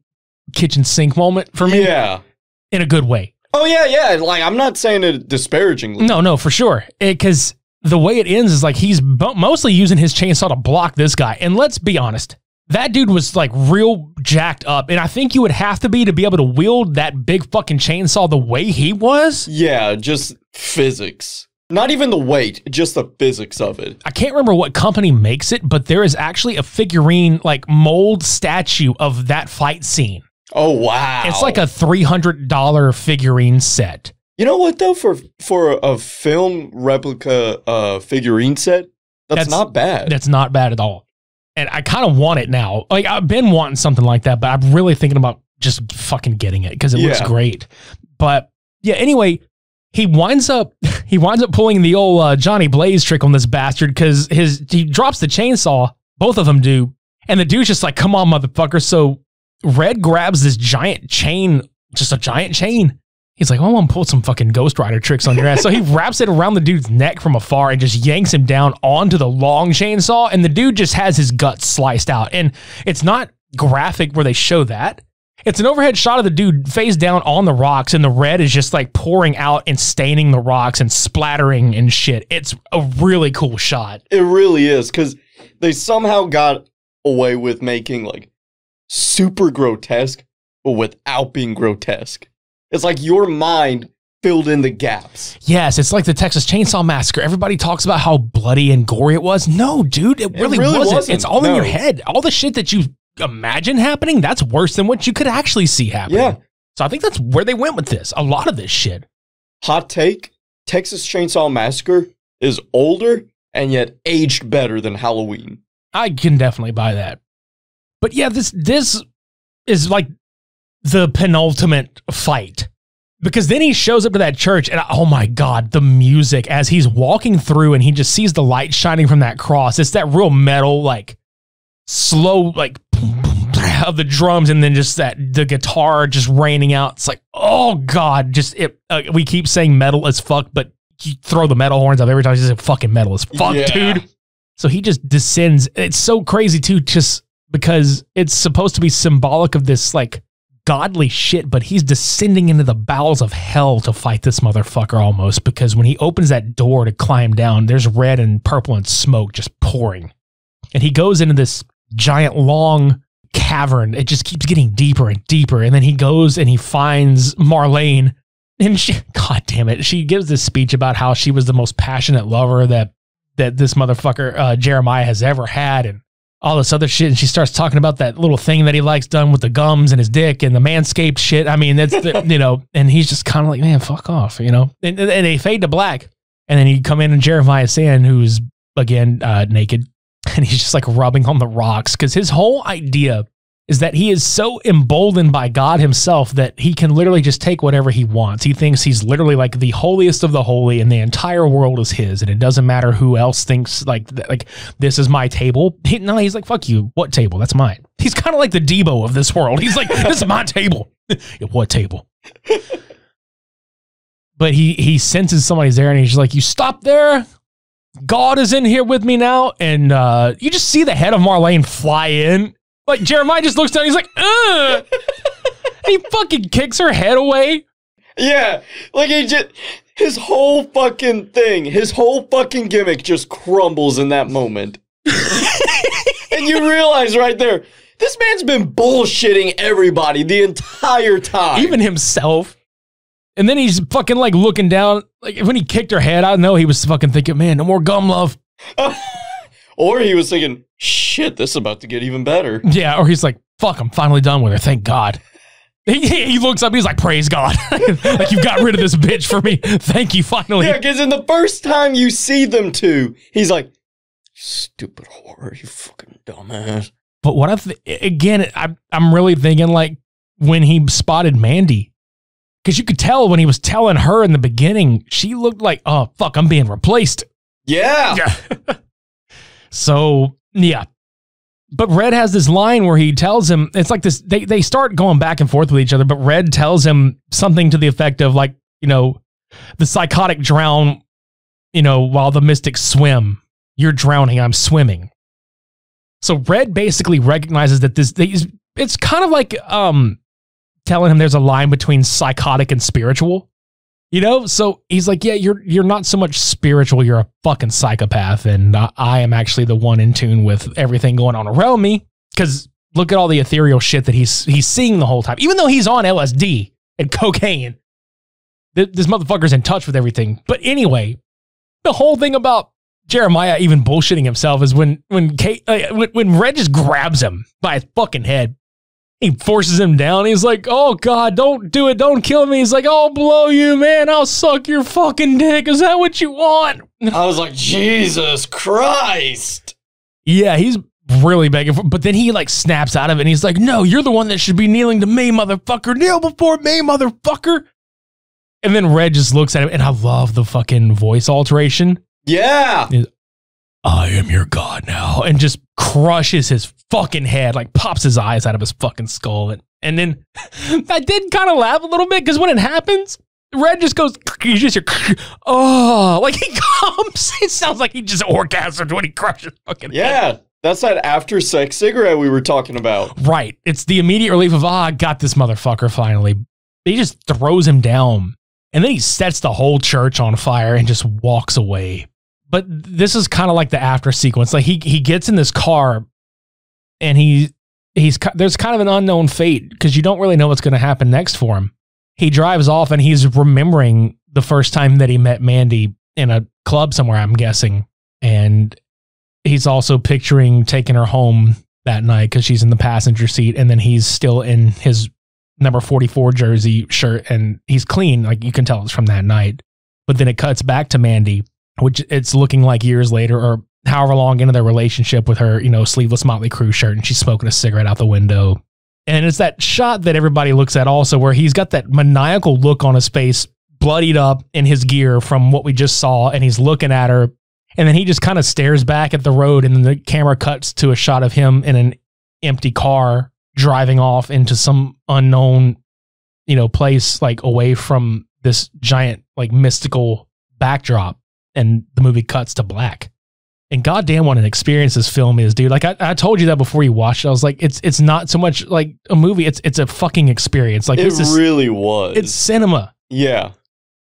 kitchen sink moment for me. Yeah. In a good way. Oh, yeah. Like, I'm not saying it disparagingly. No, for sure. Because the way it ends is like he's mostly using his chainsaw to block this guy. And let's be honest, that dude was like real jacked up. And I think you would have to be able to wield that big fucking chainsaw the way he was. Yeah, just physics. Not even the weight, just the physics of it. I can't remember what company makes it, but there is actually a figurine, like mold statue of that fight scene. Oh, wow. It's like a $300 figurine set. You know what, though? For a film replica figurine set, that's not bad. That's not bad at all. And I kind of want it now. Like, I've been wanting something like that, but I'm really thinking about just fucking getting it because it looks great. But yeah, anyway, he winds up pulling the old Johnny Blaze trick on this bastard because he drops the chainsaw. Both of them do. And the dude's just like, come on, motherfucker. So Red grabs this giant chain, just a giant chain. He's like, oh, I want to pull some fucking Ghost Rider tricks on your ass. So he wraps it around the dude's neck from afar and just yanks him down onto the long chainsaw. And the dude just has his guts sliced out. And it's not graphic where they show that. It's an overhead shot of the dude face down on the rocks. And the red is just like pouring out and staining the rocks and splattering and shit. It's a really cool shot. It really is. Because they somehow got away with making like super grotesque, but without being grotesque. It's like your mind filled in the gaps. Yes, it's like the Texas Chainsaw Massacre. Everybody talks about how bloody and gory it was. No, dude, it really wasn't. It's all in your head. All the shit that you imagine happening, that's worse than what you could actually see happening. Yeah. So I think that's where they went with this. A lot of this shit. Hot take, Texas Chainsaw Massacre is older and yet aged better than Halloween. I can definitely buy that. But yeah, this is like the penultimate fight, because then he shows up to that church and oh my God, the music as he's walking through and he just sees the light shining from that cross. It's that real metal, like slow, like boom, boom, blah, of the drums. And then just the guitar just raining out. It's like, oh God, we keep saying metal as fuck, but you throw the metal horns up every time you say fucking metal as fuck, dude. So he just descends. It's so crazy too, just because it's supposed to be symbolic of this like godly shit, but he's descending into the bowels of hell to fight this motherfucker almost, because when he opens that door to climb down, there's red and purple and smoke just pouring. And he goes into this giant long cavern. It just keeps getting deeper and deeper. And then he goes and he finds Marlene, and she, God damn it, she gives this speech about how she was the most passionate lover that this motherfucker Jeremiah has ever had, and all this other shit. And she starts talking about that little thing that he likes done with the gums and his dick and the Manscaped shit. I mean, that's the, you know, and he's just kind of like, man, fuck off, you know. And they fade to black, and then you come in and Jeremiah Sand, who's again naked, and he's just like rubbing on the rocks, because his whole idea is that he is so emboldened by God himself that he can literally just take whatever he wants. He thinks he's literally like the holiest of the holy, and the entire world is his, and it doesn't matter who else thinks like this is my table. No, he's like, fuck you. What table? That's mine. He's kind of like the Debo of this world. He's like, this is my table. What table? But he senses somebody's there, and he's like, you stop there. God is in here with me now. And you just see the head of Marlene fly in. Like, Jeremiah just looks down, he's like, ugh. He fucking kicks her head away. Yeah, like his whole fucking thing, his whole fucking gimmick just crumbles in that moment. And you realize right there, this man's been bullshitting everybody the entire time. Even himself. And then he's fucking like looking down, like when he kicked her head, I know he was fucking thinking, man, no more gum love. Or he was thinking, shit, this is about to get even better. Yeah, or he's like, fuck, I'm finally done with her, thank God. He looks up, he's like, praise God. Like, you got rid of this bitch for me. Thank you, finally. Yeah, because in the first time you see them two, he's like, stupid whore, you fucking dumbass. But what I'm really thinking like when he spotted Mandy, because you could tell when he was telling her in the beginning, she looked like, oh, fuck, I'm being replaced. Yeah. So, yeah. But Red has this line where he tells him, it's like this, they start going back and forth with each other, but Red tells him something to the effect of like, you know, the psychotic drown, you know, while the mystics swim. You're drowning, I'm swimming. So Red basically recognizes that it's kind of like telling him there's a line between psychotic and spiritual. You know, so he's like, yeah, you're not so much spiritual, you're a fucking psychopath, and I am actually the one in tune with everything going on around me. Because look at all the ethereal shit that he's seeing the whole time. Even though he's on LSD and cocaine, this motherfucker's in touch with everything. But anyway, the whole thing about Jeremiah even bullshitting himself is when Red just grabs him by his fucking head. He forces him down. He's like, oh, God, don't do it. Don't kill me. He's like, I'll blow you, man. I'll suck your fucking dick. Is that what you want? I was like, Jesus Christ. Yeah, he's really begging for, but then he like snaps out of it and he's like, no, you're the one that should be kneeling to me, motherfucker. Kneel before me, motherfucker. And then Red just looks at him, and I love the fucking voice alteration. Yeah. I am your God now. And just crushes his fucking head, like pops his eyes out of his fucking skull. And then I did kind of laugh a little bit, because when it happens, Red just goes, you just hear, oh, like he comes. It sounds like he just orgasmed when he crushes fucking head. Yeah. That's that after sex cigarette we were talking about. Right. It's the immediate relief of, I got this motherfucker finally. He just throws him down. And then he sets the whole church on fire and just walks away. But this is kind of like the after sequence. Like he gets in this car, and there's kind of an unknown fate, because you don't really know what's going to happen next for him. He drives off, and he's remembering the first time that he met Mandy in a club somewhere, I'm guessing. And he's also picturing taking her home that night because she's in the passenger seat, and then he's still in his number 44 jersey shirt, and he's clean. Like, you can tell it's from that night. But then it cuts back to Mandy, which it's looking like years later, or however long into their relationship, with her, you know, sleeveless Motley Crue shirt, and she's smoking a cigarette out the window. And it's that shot that everybody looks at also, where he's got that maniacal look on his face, bloodied up in his gear from what we just saw, and he's looking at her, and then he just kind of stares back at the road, and then the camera cuts to a shot of him in an empty car driving off into some unknown, you know, place, like away from this giant, like, mystical backdrop. And the movie cuts to black. And goddamn what an experience this film is, dude. Like I told you that before you watched it. I was like, it's not so much like a movie, it's a fucking experience. Like It this is really was. it's cinema. Yeah.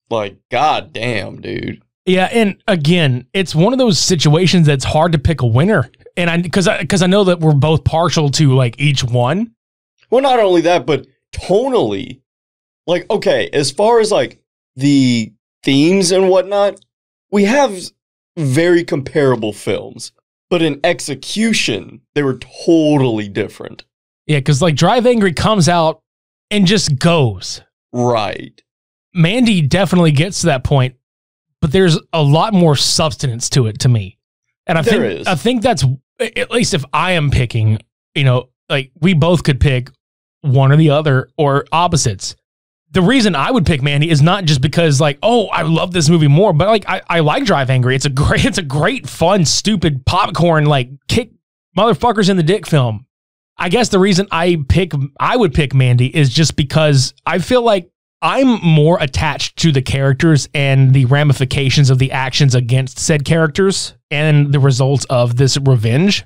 Like, goddamn, dude. Yeah, and again, it's one of those situations that's hard to pick a winner. And because I know that we're both partial to like each one. Well, not only that, but tonally. Like, okay, as far as like the themes and whatnot, we have very comparable films, but in execution, they were totally different. Yeah, because like Drive Angry comes out and just goes. Right. Mandy definitely gets to that point, but there's a lot more substance to it to me. And I think that's, at least if I am picking, you know, like we both could pick one or the other or opposites. The reason I would pick Mandy is not just because like, oh, I love this movie more, but like I like Drive Angry. It's a great, fun, stupid popcorn, like kick motherfuckers in the dick film. I guess the reason I would pick Mandy is just because I feel like I'm more attached to the characters and the ramifications of the actions against said characters and the results of this revenge.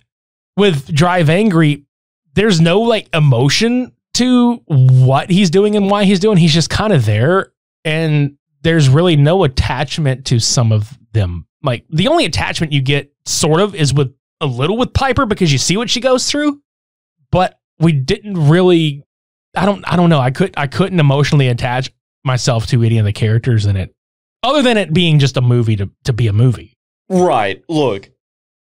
With Drive Angry, there's no like emotion to what he's doing and why he's doing. He's just kind of there, and there's really no attachment to some of them. Like the only attachment you get sort of is with a little with Piper because you see what she goes through, but we didn't really. I don't know. I couldn't emotionally attach myself to any of the characters in it, other than it being just a movie to be a movie. Right. Look,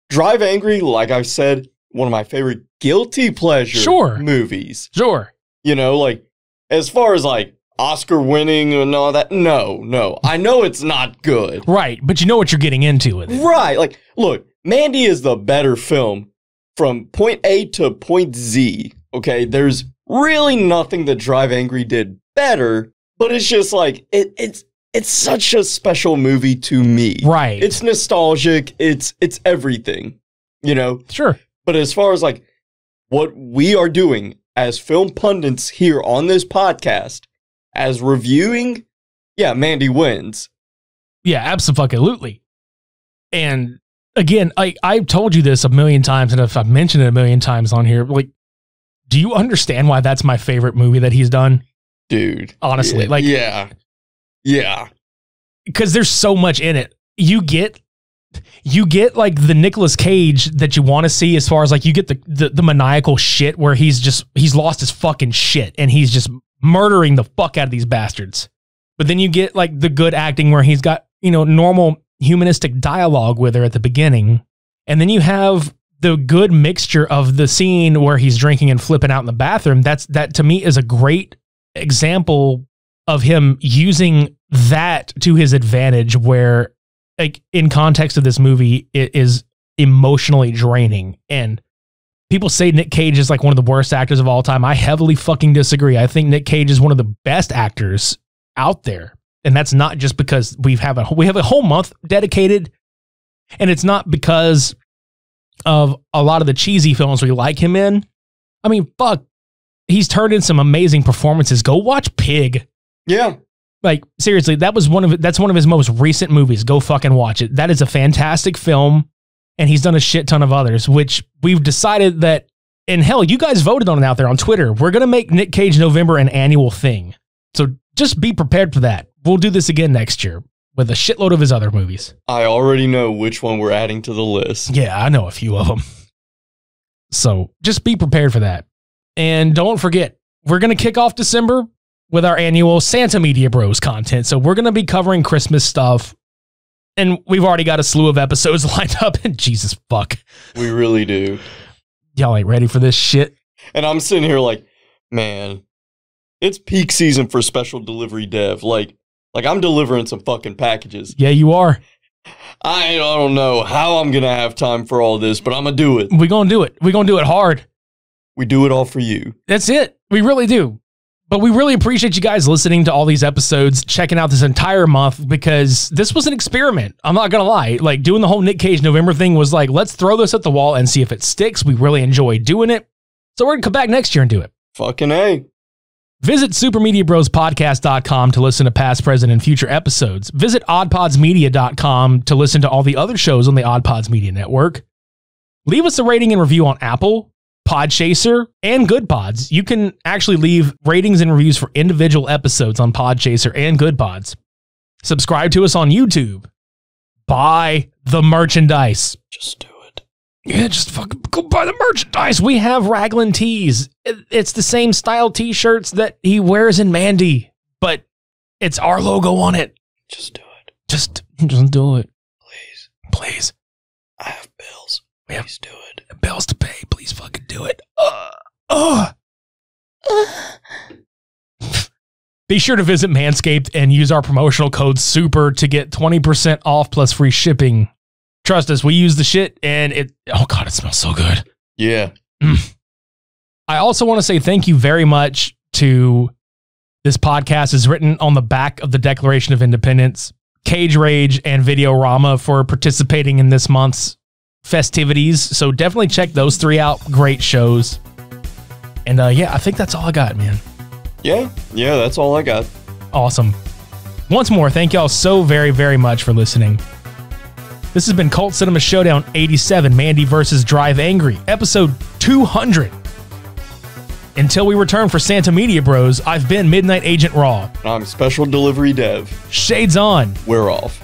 Drive Angry, like I said, one of my favorite guilty pleasure movies. Sure. You know, like, as far as, like, Oscar winning and all that, no. I know it's not good. Right, but you know what you're getting into with it. Right. Like, look, Mandy is the better film from point A to point Z, okay? There's really nothing that Drive Angry did better, but it's just, like, it's such a special movie to me. Right. It's nostalgic. It's everything, you know? Sure. But as far as, like, what we are doing as film pundits here on this podcast, as reviewing, yeah, Mandy wins. Yeah, absolutely. And again, I've told you this a million times, and if I've mentioned it a million times on here, like, do you understand why that's my favorite movie that he's done? Dude. Honestly, like, yeah. Because there's so much in it. You get like the Nicolas Cage that you want to see, as far as like you get the maniacal shit where he's lost his fucking shit and he's just murdering the fuck out of these bastards. But then you get like the good acting where he's got, you know, normal humanistic dialogue with her at the beginning. And then you have the good mixture of the scene where he's drinking and flipping out in the bathroom. That to me is a great example of him using that to his advantage, where like in context of this movie, it is emotionally draining. And people say Nic Cage is like one of the worst actors of all time. I heavily fucking disagree. I think Nic Cage is one of the best actors out there. And that's not just because we have a whole month dedicated, and it's not because of a lot of the cheesy films we like him in. I mean, fuck, he's turned in some amazing performances. Go watch Pig. Yeah. Like, seriously, that's one of his most recent movies. Go fucking watch it. That is a fantastic film, and he's done a shit ton of others, which we've decided that, and hell, you guys voted on it out there on Twitter. We're going to make Nic Cage November an annual thing. So just be prepared for that. We'll do this again next year with a shitload of his other movies. I already know which one we're adding to the list. Yeah, I know a few of them. So just be prepared for that. And don't forget, we're going to kick off December with our annual Santa Media Bros content. So we're going to be covering Christmas stuff. And we've already got a slew of episodes lined up. And Jesus fuck. We really do. Y'all ain't ready for this shit. And I'm sitting here like, man, it's peak season for special delivery dev. Like I'm delivering some fucking packages. Yeah, you are. I don't know how I'm going to have time for all this, but I'm going to do it. We're going to do it. We're going to do it hard. We do it all for you. That's it. We really do. But we really appreciate you guys listening to all these episodes, checking out this entire month, because this was an experiment. I'm not going to lie. Like, doing the whole Nic Cage November thing was like, let's throw this at the wall and see if it sticks. We really enjoy doing it. So we're going to come back next year and do it. Fucking A. Visit supermediabrospodcast.com to listen to past, present, and future episodes. Visit oddpodsmedia.com to listen to all the other shows on the OddPods Media Network. Leave us a rating and review on Apple, Podchaser, and GoodPods. You can actually leave ratings and reviews for individual episodes on Podchaser and GoodPods. Subscribe to us on YouTube. Buy the merchandise. Just do it. Yeah, just fucking go buy the merchandise. We have Raglan tees. It's the same style t-shirts that he wears in Mandy, but it's our logo on it. Just do it. Just do it. Please. Please. I have bills. Please do it. Bills to pay. Please fucking do it. Be sure to visit Manscaped and use our promotional code SUPER to get 20% off plus free shipping. Trust us, we use the shit and oh God, it smells so good. Yeah. I also want to say thank you very much to this podcast is written on the back of the Declaration of Independence, Cage Rage and Videorama for participating in this month's festivities. So definitely check those three out. Great shows. And yeah, I think that's all I got, man. Yeah, that's all I got. Awesome. Once more, thank y'all so very, very much for listening. This has been Cult Cinema Showdown 87, Mandy vs. Drive Angry, episode 200. Until we return for Santa Media Bros, I've been Midnight Agent Raw. I'm Special Delivery Dev. Shades on. We're off.